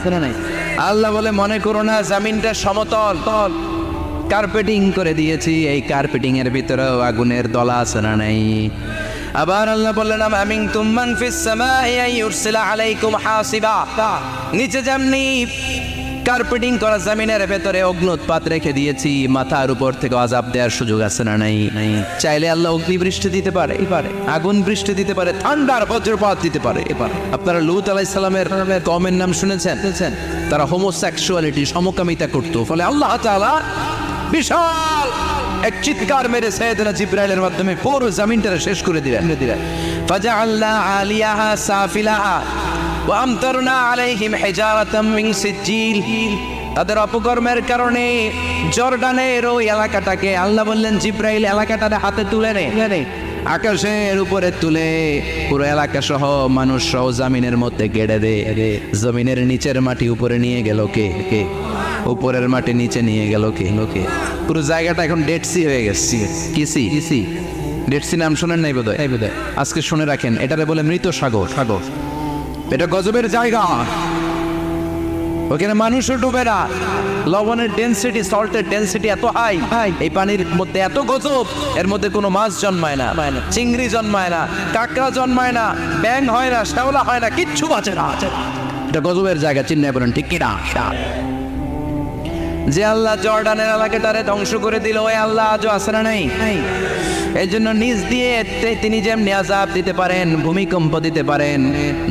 আল্লাহ বলে, মনে করো না জমিনটা সমতল, কার্পেটিং করে দিয়েছি। এই কার্পেটিং এর ভিতরেও আগুনের দলা আছে না নাই? আবার আল্লাহ বললেন, আমিনতুম মান ফিস সামাই আন ইউরসিলা আলাইকুম হাসিবা। নিচে যেমনি কার্পেটিং করা জমিনের ভেতরে অগ্নুৎপাত রেখে দিয়েছি, মাথার উপর থেকে আযাব দেওয়ার সুযোগ আছে না নাই? চাইলে আল্লাহ অগ্নি বৃষ্টি দিতে পারে, আগুন বৃষ্টি দিতে পারে, ঠান্ডার বজ্রপাত দিতে পারে। আপনারা লূত আলাইহিস সালামের কওমের নাম শুনেছেন? তারা হোমোসেক্সুয়ালিটি, সমকামিতা করত। ফলে আল্লাহ তাআলা বিশাল এক চিৎকার মেরে সাইয়েদনা জিবরাইলের মাধ্যমে পুরো জমিনটারে শেষ করে দিলেন। ফাজআলনা আলিয়াহা সাফিলাহা ওয়া আমতারনা আলাইহিম হিজারাতাম মিন সিজ্জিল। তাদের অপকর্মের কারণে জর্ডানের ওই এলাকাটাকে আল্লাহ বললেন, জিবরাইল এলাকাটারে হাতে তুলে নে, আকাশের উপরে তুলে পুরো এলাকা সহ মানুষ সহ জমিনের মধ্যে গেড়ে দে। জমিনের নিচের মাটি উপরে নিয়ে গেল কে? উপরের মাটি নিচে নিয়ে গেল কে? পুরো জায়গাটা এখন ডেড সি হয়ে গেছে। কিসি ডেড সি নাম শোনেন নাই বোধহয়? আজকে শুনে রাখেন, এটারে বলে মৃত সাগর। এটা গজবের জায়গা, ওখানে মানুষও ডুবে না। লবণের ডেনসিটি, সল্টের ডেনসিটি এত হাই, এই পানির মধ্যে এত গজব, এর মধ্যে কোনো মাছ জন্মায় না, চিংড়ি জন্মায় না, কাঁকড়া জন্মায় না, ব্যাং হয় না, শ্যাওলা হয় না, কিচ্ছু বাঁচে না। এটা গজবের জায়গা, চিন্তায় বলেন ঠিক কিনা? যে আল্লাহ জর্ডানের এলাকাটারে ধ্বংস করে দিল, ওই আল্লাহ আজও আছে না নাই? এই জন্য নিজ দিয়ে তিনি যেমনি আযাব দিতে পারেন, ভূমিকম্প দিতে পারেন,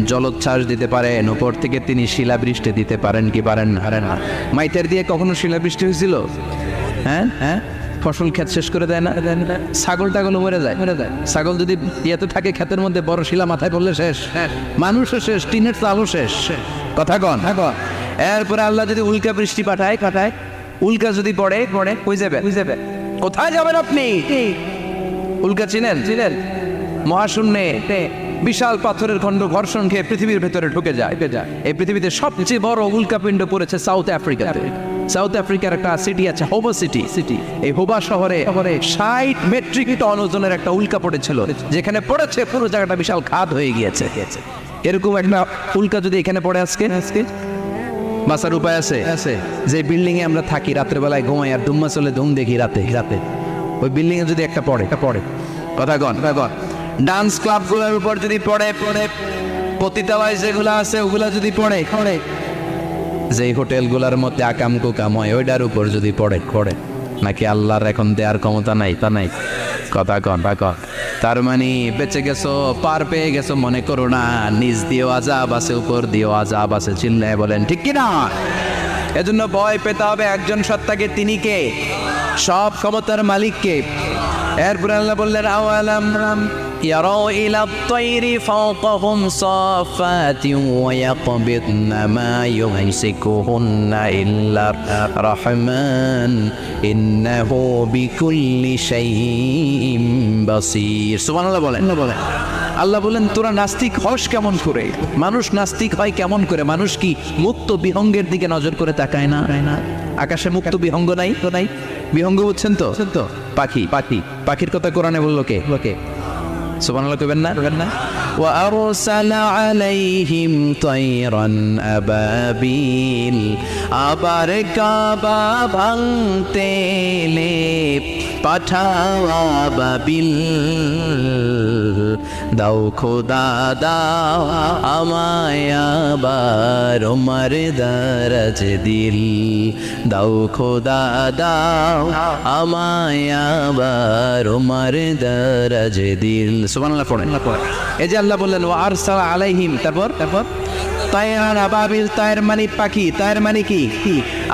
জলোচ্ছ্বাস দিতে পারেন, উপর থেকে তিনি শিলাবৃষ্টি দিতে পারেন কি পারেন না? মাইতের দিয়ে কখনো শিলাবৃষ্টি হয়েছিল? হ্যাঁ, ফসল ক্ষেত শেষ করে দেয় না? ছাগল টাগল মরে যায়। ছাগল যদি ইয়েতে থাকে ক্ষেতের মধ্যে, বড় শিলা মাথায় পড়লে শেষ, মানুষও শেষ, টিনের চালও শেষ। কথা কন। এরপরে আল্লাহ যদি উল্কা বৃষ্টি পাঠায়, উল্কা যদি পড়ে কই যাবে? কোথায় যাবেন আপনি? উল্কা চিনেন? মহাশূন্যে বিশাল পাথরের খণ্ড ঘর্ষণ খেয়ে পৃথিবীর ভেতরে ঢুকে যায়। এই পৃথিবীতে সবচেয়ে বড় উল্কাপিণ্ড পড়েছে সাউথ আফ্রিকাতে। সাউথ আফ্রিকার একটা সিটি আছে, হোবা সিটি। এই হোবা শহরে 60 মেট্রিক টন ওজনের একটা উল্কা পড়েছিল, যেখানে পড়েছে পুরো জায়গাটা বিশাল খাদ হয়ে গিয়েছে। এরকম একটা উল্কা যদি এখানে পড়ে আজকে, বাঁচার উপায় আছে? যে বিল্ডিং এ আমরা থাকি, রাতের বেলায় ঘুমাই আর ধুম্মা চলে ধুম দেখি রাতে, ওই বিল্ডিং এ যদি একটা পড়ে, কথা কন, ডান্স ক্লাব গুলোর উপর যদি পড়ে, পতিতালয় যেগুলো আছে ওগুলা যদি পড়ে, যে হোটেল গুলার মধ্যে আকাম কুকাম হয় ওইটার উপর যদি পড়ে, নাকি আল্লাহর এখন দেওয়ার ক্ষমতা নাই? তা নাই। কথা কন। তার মানে বেঁচে গেছো, পার পেয়ে গেছো মনে করো না, নিজ দিয়েও আযাব আছে, উপর দিয়েও আযাব আছে। চিল্লায় বলেন ঠিক কিনা? এজন্য ভয় পেতে হবে একজন সত্তাকে, তিনি কে? সব ক্ষমতার মালিক কে? এরপরে আল্লাহ বললেন আওয়ালাম يروا إلى الطير فوقهم صافات ويقبضن ما يمسكهن إلا الرحمن إنه بكل شيء بصير سبحان الله বলেন আল্লাহ বলেন তোরা নাস্তিক হস কেমন করে মানুষ নাস্তিক হয় কেমন করে মানুষ কি মুক্ত বিহঙ্গের দিকে নজর করে তাকায় না আকাশে মুক্ত বিহঙ্গ নাই তো নাই বিহঙ্গ বুঝছেন তো পাখি পাখির কথা কোরআনে বললো কে সুবহানাল্লাহ কইবেন না ওয়া আরসালা আলাইহিম তায়রান আবাবিল আবার কাবা ভাঙতে এলে পাঠাওয়া বাবিল দাও খোদা দাও আমায় আবার ওমর দরজ দিল দাও খোদা দাও আমায় আবার ওমর দরজ দিল সুবহানাল্লাহ পড়েন এই যে আল্লাহ বললেন ওয়া আরসালা আলাইহিম তারপর তায়রান আবাবিল তায়ের মানে পাখি তায়ের মানে কি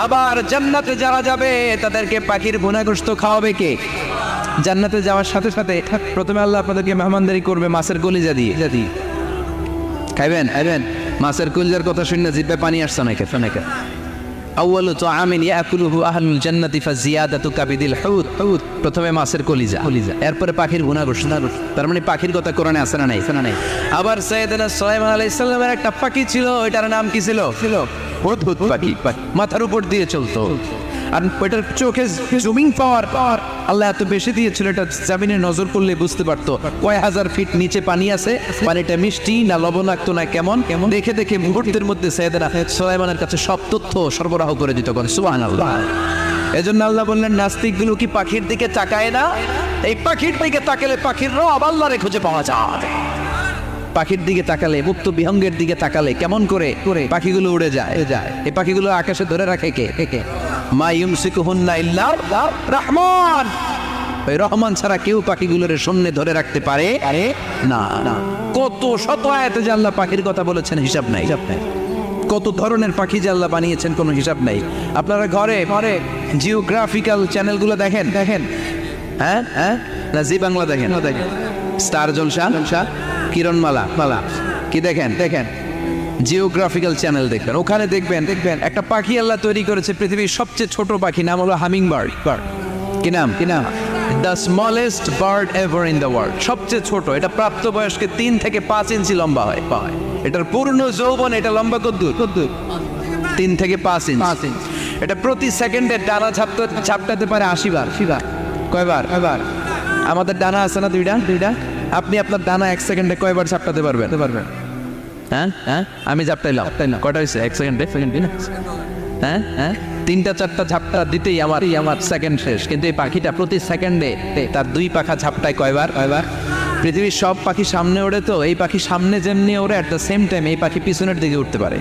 আবার জান্নাতে যারা যাবে তাদেরকে পাখির ভুনা গোশত খাওয়াবে কে জান্নাতে যাওয়ার সাথে সাথে প্রথমে আল্লাহ আপনাদেরকে মেহমানদারি করবে মাছের কলিজা দিয়ে খাইবেন মাছের কলিজার কথা শুনে জিভে পানি আসছে না কে আউয়ালু তুআমিন ইয়াকুলুহু আহলুল জান্নাতি ফাজিয়াদাতু কাবিদিল হুত প্রথমে মাছের কলিজা এরপরে পাখির ভুনা গোশত তার মানে পাখির কথা কোরআনে আছে না নাই আবার সাইয়েদনা সুলাইমান আলাইহিস সালামের একটা পাখি ছিল ওইটার নাম কি ছিল হুদহুদ পাখি মাথার উপর দিয়ে চলতো আর ওইটার চোখে জুমিং পাওয়ার আল্লাহ এত বেশি দিয়েছিল এটা জামিনে নজর করলে বুঝতে পারতো কয় হাজার ফিট নিচে পানি আছে পানিটা মিষ্টি না লবণাক্ত না কেমন দেখে মুহূর্তের মধ্যে সাইয়েদনা সুলাইমানের কাছে সব তথ্য সরবরাহ করে দিত সুবহানাল্লাহ এজন্য আল্লাহ বললেন নাস্তিকগুলো কি পাখির দিকে তাকায় না এই পাখির দিকে তাকালে পাখির রব আল্লাহরে খুঁজে পাওয়া যায় পাখির দিকে তাকালে মুক্ত বিহঙ্গের দিকে তাকালে কেমন করে পাখিগুলো উড়ে যায় এই পাখিগুলো আকাশে ধরে রাখে কে মা ইউমসিকুহুন্না ইল্লা রহমান ওই রহমান ছাড়া কেউ পাখিগুলোর শূন্যে ধরে রাখতে পারে না কত শত আয়াতে যে আল্লাহ পাখির কথা বলেছেন হিসাব নাই কত ধরনের পাখি যে আল্লাহ বানিয়েছেন কোনো হিসাব নাই আপনারা ঘরে জিওগ্রাফিক্যাল চ্যানেলগুলো দেখেন হ্যাঁ না জি বাংলা দেখেন স্টার জলসা কিরণমালা কি দেখেন জিওগ্রাফিক্যাল চ্যানেল দেখবেন ওখানে দেখবেন একটা পাখি আল্লাহ তৈরি করেছে পৃথিবীর সবচেয়ে ছোট পাখি নাম হলো হামিং বার্ড কি নাম the smallest bird ever in the world সবচেয়ে ছোট এটা প্রাপ্তবয়স্কে 3 থেকে 5 ইঞ্চি লম্বা হয় এটার পূর্ণ যৌবন এটা লম্বা কদ্দুর 3 থেকে 5 ইঞ্চি এটা প্রতি সেকেন্ডে ডানা ঝাপটাতে পারে 80 বার কয়বার আমাদের ডানা আছে না দুইটা আপনি আপনার ডানা 1 সেকেন্ডে কয়বার ঝাপটাতে পারবেন হ্যাঁ আমি ঝাপটাইলাম কয়টা হয়েছে 1 সেকেন্ডে হ্যাঁ 3টা 4টা ঝাপটা দিতেই আমার সেকেন্ড শেষ কিন্তু এই পাখিটা প্রতি সেকেন্ডে তার 2 পাখা ঝাপটায় কয়বার পৃথিবীর সব পাখি সামনে ওড়ে তো এই পাখি সামনে যেমনি ওড়ে এট দ্য সেম টাইম এই পাখি পিছনের দিকে উঠতে পারে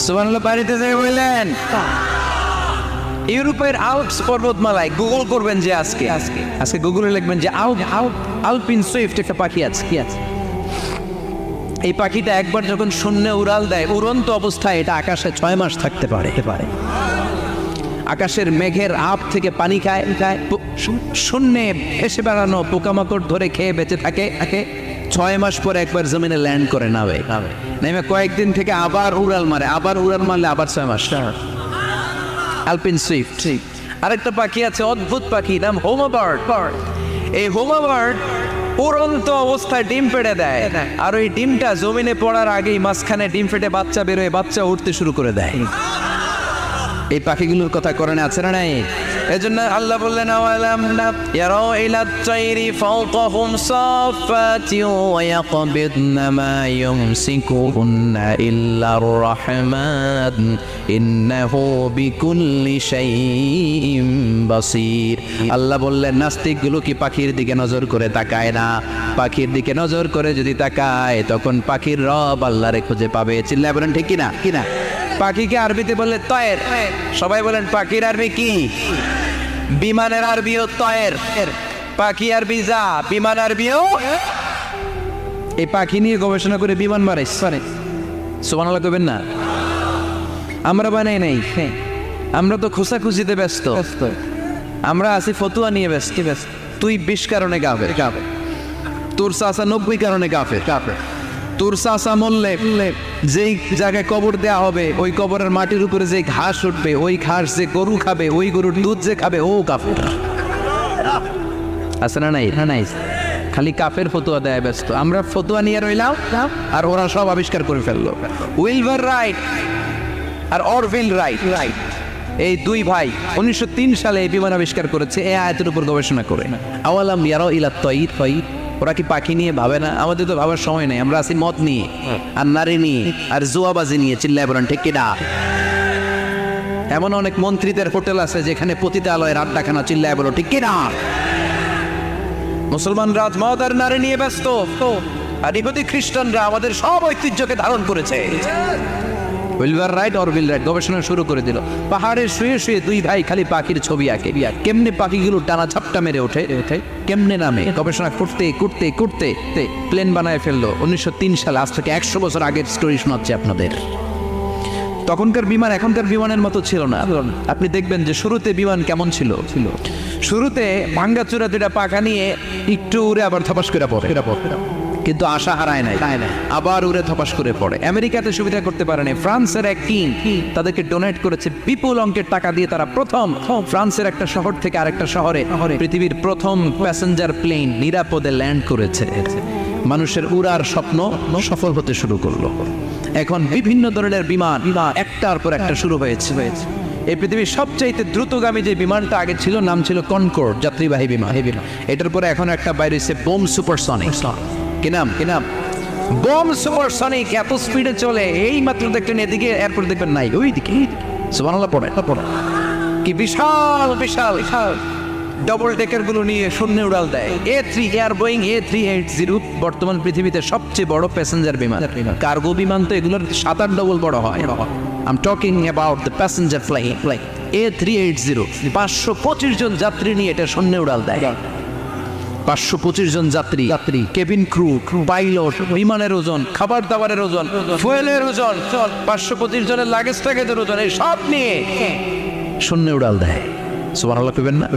সুবহানাল্লাহ বাড়িতে যাই বললেন ইউরোপের আল্পস পর্বতমালায় গুগল করবেন যে আজকে গুগলে লিখবেন যে আলপিন সুইফট একটা পাখি আছে কি আছে এই পাখিটা একবার যখন শূন্যে উড়াল দেয় উড়ন্ত অবস্থায় এটা আকাশে 6 মাস থাকতে পারে আকাশের মেঘের আপ থেকে পানি খায় শূন্যে ভেসে বেড়ানো পোকামাকড় ধরে খেয়ে বেঁচে থাকে 6 মাস পরে একবার জমিনে ল্যান্ড করে নেমে কয়েকদিন থেকে আবার উড়াল মারলে আবার 6 মাস আলপিন সুইফট আরেকটা পাখি আছে অদ্ভুত পাখি নাম হোমা বার্ড এই হোমা বার্ড উড়ন্ত অবস্থায় ডিম পেড়ে দেয় আর ওই ডিমটা জমিনে পড়ার আগেই মাঝখানে ডিম ফেটে বাচ্চা বেরোয় বাচ্চা উঠতে শুরু করে দেয় এই পাখিগুলোর কথা কোরআনে আছে না নাই এজন্য আল্লাহ বললেন আওয়ালাম ইয়ারাউ ইলা তাইরি ফাওকাহুম সাফাতি ওয়া ইয়াকবিদনা মা ইউমসিকুহুন্না ইল্লার রাহমান ইন্নাহু বিকুল্লি শাইইন বাসীর আল্লাহ বললেন নাস্তিকগুলো কি পাখির দিকে নজর করে তাকায় না পাখির দিকে নজর করে যদি তাকায় তখন পাখির রব আল্লাহরে খুঁজে পাবে চিল্লায় বলেন ঠিক কিনা পাখিকে আরবিতে বললে তয়ের সবাই বলেন পাখির আরবি কি বিমানের আরবিও তয়ের পাখি আরবি যা বিমান আরবিও এই পাখি নিয়ে গবেষণা করে বিমান বানাইছে সুবহানাল্লাহ কইবেন না আমরা বানাই নাই আমরা তো খোঁজাখুঁজিতে ব্যস্ত আমরা আছি ফতুয়া নিয়ে ব্যস্ত তুই 20 কারণে কাফের, তোর চাচা 90 কারণে কাফের, তোর চাচা মরলে যেই জায়গায় কবর দেয়া হবে ওই কবরের মাটির উপরে যে ঘাস উঠবে ওই ঘাস যে গরু খাবে ওই গরুর দুধ যে খাবে ও কাফের। আছে না নাই? নাই, খালি কাফের ফতোয়া দেয় ব্যস্ত। আমরা ফতোয়া নিয়ে রইলাম আর ওরা সব আবিষ্কার করে ফেললো। উইলবার রাইট আর অরভিল রাইট, এই দুই ভাই 1903 সালে এই বিমান আবিষ্কার করেছে এই আয়াতের উপর গবেষণা করে। আওয়ালাম ইয়ারাউ ইলা তাইর, ওরা কি পাখি নিয়ে ভাবে না? আমাদের তো ভাবার সময় নেই, আমরা আছি মদ নিয়ে আর নারী নিয়ে আর জুয়াবাজি নিয়ে। চিল্লায় বলেন ঠিক কিনা? এমন অনেক মন্ত্রীদের হোটেল আছে যেখানে পতিতালয়ের আড্ডাখানা। চিল্লায় বলো ঠিক কিনা? মুসলমানরা মদ আর নারী নিয়ে ব্যস্ত, আর ইহুদি খ্রিস্টানরা আমাদের সব ঐতিহ্যকে ধারণ করেছে। উইলবার রাইট অরভিল রাইট গবেষণা শুরু করে দিল। পাহাড়ে শুয়ে শুয়ে দুই ভাই খালি পাখির ছবি আঁকে, কেমনে পাখিগুলো টানা ঝাপটা মেরে ওঠে, কেমনে নামে, গবেষণা করতে করতে করতে প্লেন বানায় ফেললো 1903 সালে। আজ থেকে 100 বছর আগের স্টোরি শোনাচ্ছি আপনাদের। তখনকার বিমান এখনকার বিমানের মতো ছিল না। আপনি দেখবেন যে শুরুতে বিমান কেমন ছিল, শুরুতে ভাঙ্গাচুরা দুটা পাখা নিয়ে একটু উড়ে আবার থপাস করে পড়ে, কিন্তু আশা হারায় নাই, আবার উড়ে থপাস করে পড়ে। আমেরিকাতে সুবিধা করতে পারে না। ফ্রান্সের এক কিং তাদেরকে ডোনেট করেছে বিপুল অঙ্কের টাকা দিয়ে। তারা প্রথম ফ্রান্সের একটা শহর থেকে আরেকটা শহরে পৃথিবীর প্রথম প্যাসেঞ্জার প্লেন নিরাপদে ল্যান্ড করেছে। মানুষের উড়ার স্বপ্ন সফল হতে শুরু করলো। এখন বিভিন্ন ধরনের বিমান একটার পর একটা শুরু হয়েছে। এই পৃথিবীর সবচাইতে দ্রুতগামী যে বিমানটা আগে ছিল নাম ছিল কনকর্ড, যাত্রীবাহী বিমান। এটার পরে এখন একটা বাইরে হচ্ছে বোম সুপারসনিক। কি নাম? Bomb supersonic. এত স্পিডে চলে, এই মাত্র দেখলেন এদিকে এরপর দেখবেন নাই ওই দিকে। সুবহানাল্লাহ পড়ে। কি বিশাল বিশাল ডবল ডেকার গুলো নিয়ে শূন্যে উড়াল দেয়। এয়ার বোয়িং A380 বর্তমান পৃথিবীতে সবচেয়ে বড় প্যাসেঞ্জার বিমান। কার্গো বিমান তো এগুলোর 7-8 ডবল বড় হয়। I'm talking about the passenger flight A380 525 জন যাত্রী নিয়ে এটা শূন্যে উড়াল দেয়। 525 জন যাত্রী, কেবিন ক্রু, পাইলট, বিমানের ওজন, খাবার দাবারের ওজন, ফুয়েলের ওজন, 525 জনের লাগেজ ট্যাগেজের ওজন, এই সব নিয়ে শূন্যে উড়াল দেয়। সুবহানাল্লাহ কইবেন না?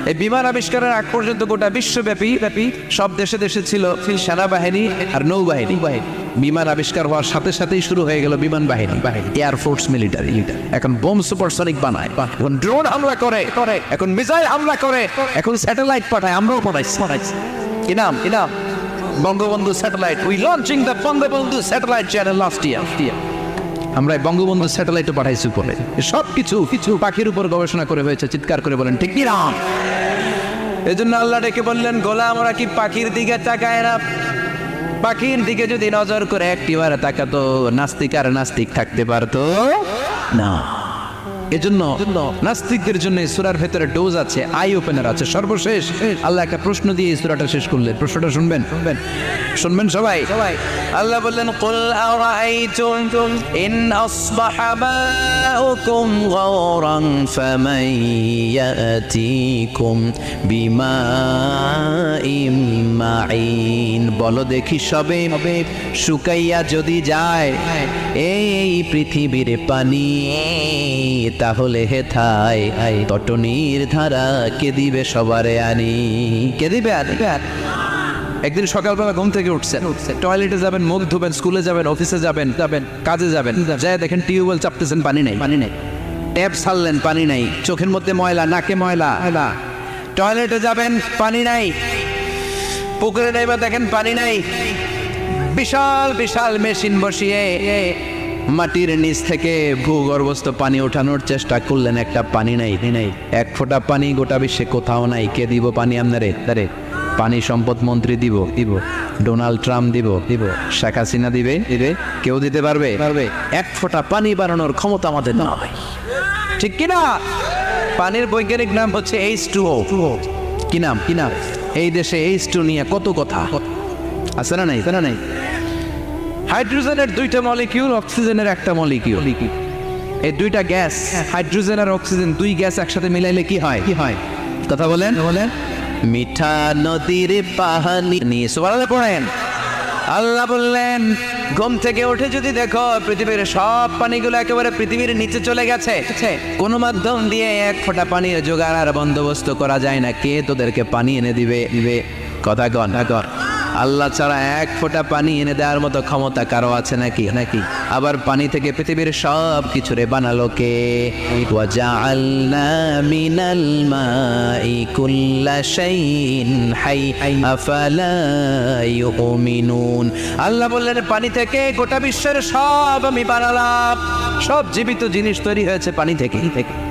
এই বিমান আবিষ্কারের আগ পর্যন্ত গোটা বিশ্বব্যাপী সব দেশে দেশে ছিল সেনাবাহিনী আর নৌবাহিনী। বিমান আবিষ্কার হওয়ার সাথে সাথেই শুরু হয়ে গেল বিমান বাহিনী, এয়ারফোর্স, মিলিটারি। এখন বোম সুপারসনিক বানায়, এখন ড্রোন হামলা করে, এখন মিসাইল হামলা করে, এখন স্যাটেলাইট পাঠায়। আমরাও পাঠাইছি। কি নাম? Bangabandhu satellite. We launching the Bangabandhu satellite channel last year. আমরা বঙ্গবন্ধু স্যাটেলাইটও পাঠাইছি উপরে। সব কিছু পাখির উপর গবেষণা করে হয়েছে। চিৎকার করে বলেন ঠিক কি না? এজন্য আল্লাহ ডেকে বললেন, গোলাম ওরা কি পাখির দিকে তাকায় না? পাখির দিকে যদি নজর করে একটিবার তাকাতো, নাস্তিক আর নাস্তিক থাকতে পারতো না। এজন্য নাস্তিকদের জন্য এই সূরার ভেতরে ডোজ আছে, আই ওপেনার আছে। সর্বশেষ আল্লাহ একটা প্রশ্ন দিয়ে এই সূরাটা শেষ করলেন। প্রশ্নটা শুনবেন সবাই। আল্লাহ বললেন, কুল আরাআইতুম ইন আসবাহা মাউকুম গাওরান ফামান ইয়াতিকুম বিমাইম মাইন। বলো দেখি সবে শুকাইয়া যদি যায় এই পৃথিবীর পানি, তাহলে হেথায় তটনির ধারা কে দিবে সবারে আনি? কে দিবে? একদিন সকালবেলা ঘুম থেকে উঠছেন, টয়লেটে যাবেন, মুখ ধুবেন, স্কুলে যাবেন, অফিসে যাবেন, কাজে যাবেন, যায় দেখেন টিউবওয়েল চাপতেছেন, পানি নেই। ট্যাপ ছাড়লেন, পানি নাই। চোখের মধ্যে ময়লা, নাকে ময়লা। টয়লেটে যাবেন, পানি নাই। পুকুরে নেই, দেখেন পানি নাই। বিশাল বিশাল মেশিন বসিয়ে মাটির নিচ থেকে ভূগর্ভস্থ পানি ওঠানোর চেষ্টা করলেন, একটা পানি নাই। এক ফোঁটা পানি গোটা বিশ্বে কোথাও নাই। কে দিব পানি আপনারে? পানি সম্পদ মন্ত্রী দিব, ডোনাল্ড ট্রাম্প দিব, শেখ হাসিনা দিবে, কেউ দিতে পারবে? এক ফোঁটা পানি বানানোর ক্ষমতা আমাদের নয়, ঠিক কিনা? পানির বৈজ্ঞানিক নাম হচ্ছে H2O। কি নাম? এই দেশে H2 নিয়ে কত কথা আছে না নাই? হাইড্রোজেনের 2টা মলিকিউল, অক্সিজেনের একটা মলিকিউল। এই 2টা গ্যাস, হাইড্রোজেন আর অক্সিজেন, 2 গ্যাস একসাথে মিলাইলে কি হয়? কথা বলেন। মিঠা নদীর পানি নিয়ে সুবহানাল্লাহ পড়েন। আল্লাহ বললেন ঘুম থেকে উঠে যদি দেখো পৃথিবীর সব পানিগুলো একেবারে পৃথিবীর নিচে চলে গেছে, কোনো মাধ্যম দিয়ে এক ফোঁটা পানির জোগাড় আর বন্দোবস্ত করা যায় না, কে তোদেরকে পানি এনে দিবে? কথা কন আল্লাহ ছাড়া এক ফোঁটা পানি এনে দেওয়ার মতো ক্ষমতা কারো আছে নাকি? আবার পানি থেকে পৃথিবীর সব কিছুরে বানালো কে? ওয়াজআলনা মিনাল মাই কুল্লা শাইইন হাই আফালা ইউমিনুন। আল্লাহ বললেন পানি থেকে গোটা বিশ্বের সব আমি বানালাম, সব জীবিত জিনিস তৈরি হয়েছে পানি থেকে।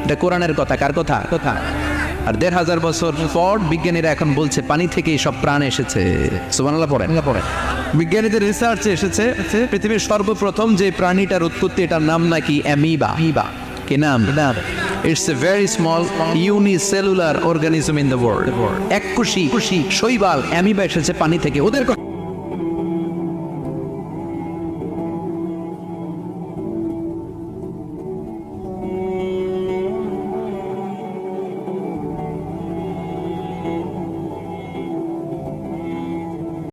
এটা কোরআনের কথা, কার কথা? আর ১৫০০ বছর পর বিজ্ঞানীরা এখন বলছে পানি থেকেই সব প্রাণ এসেছে। সুবহানাল্লাহ পড়েন। বিজ্ঞানীদের রিসার্চে এসেছে পৃথিবীর সর্বপ্রথম যে প্রাণীটার উৎপত্তি, এটার নাম নাকি অ্যামিবা। কি নাম? It's a very small unicellular organism in the world. এক কুশি শৈবাল অ্যামিবা এসেছে পানি থেকে। ওদের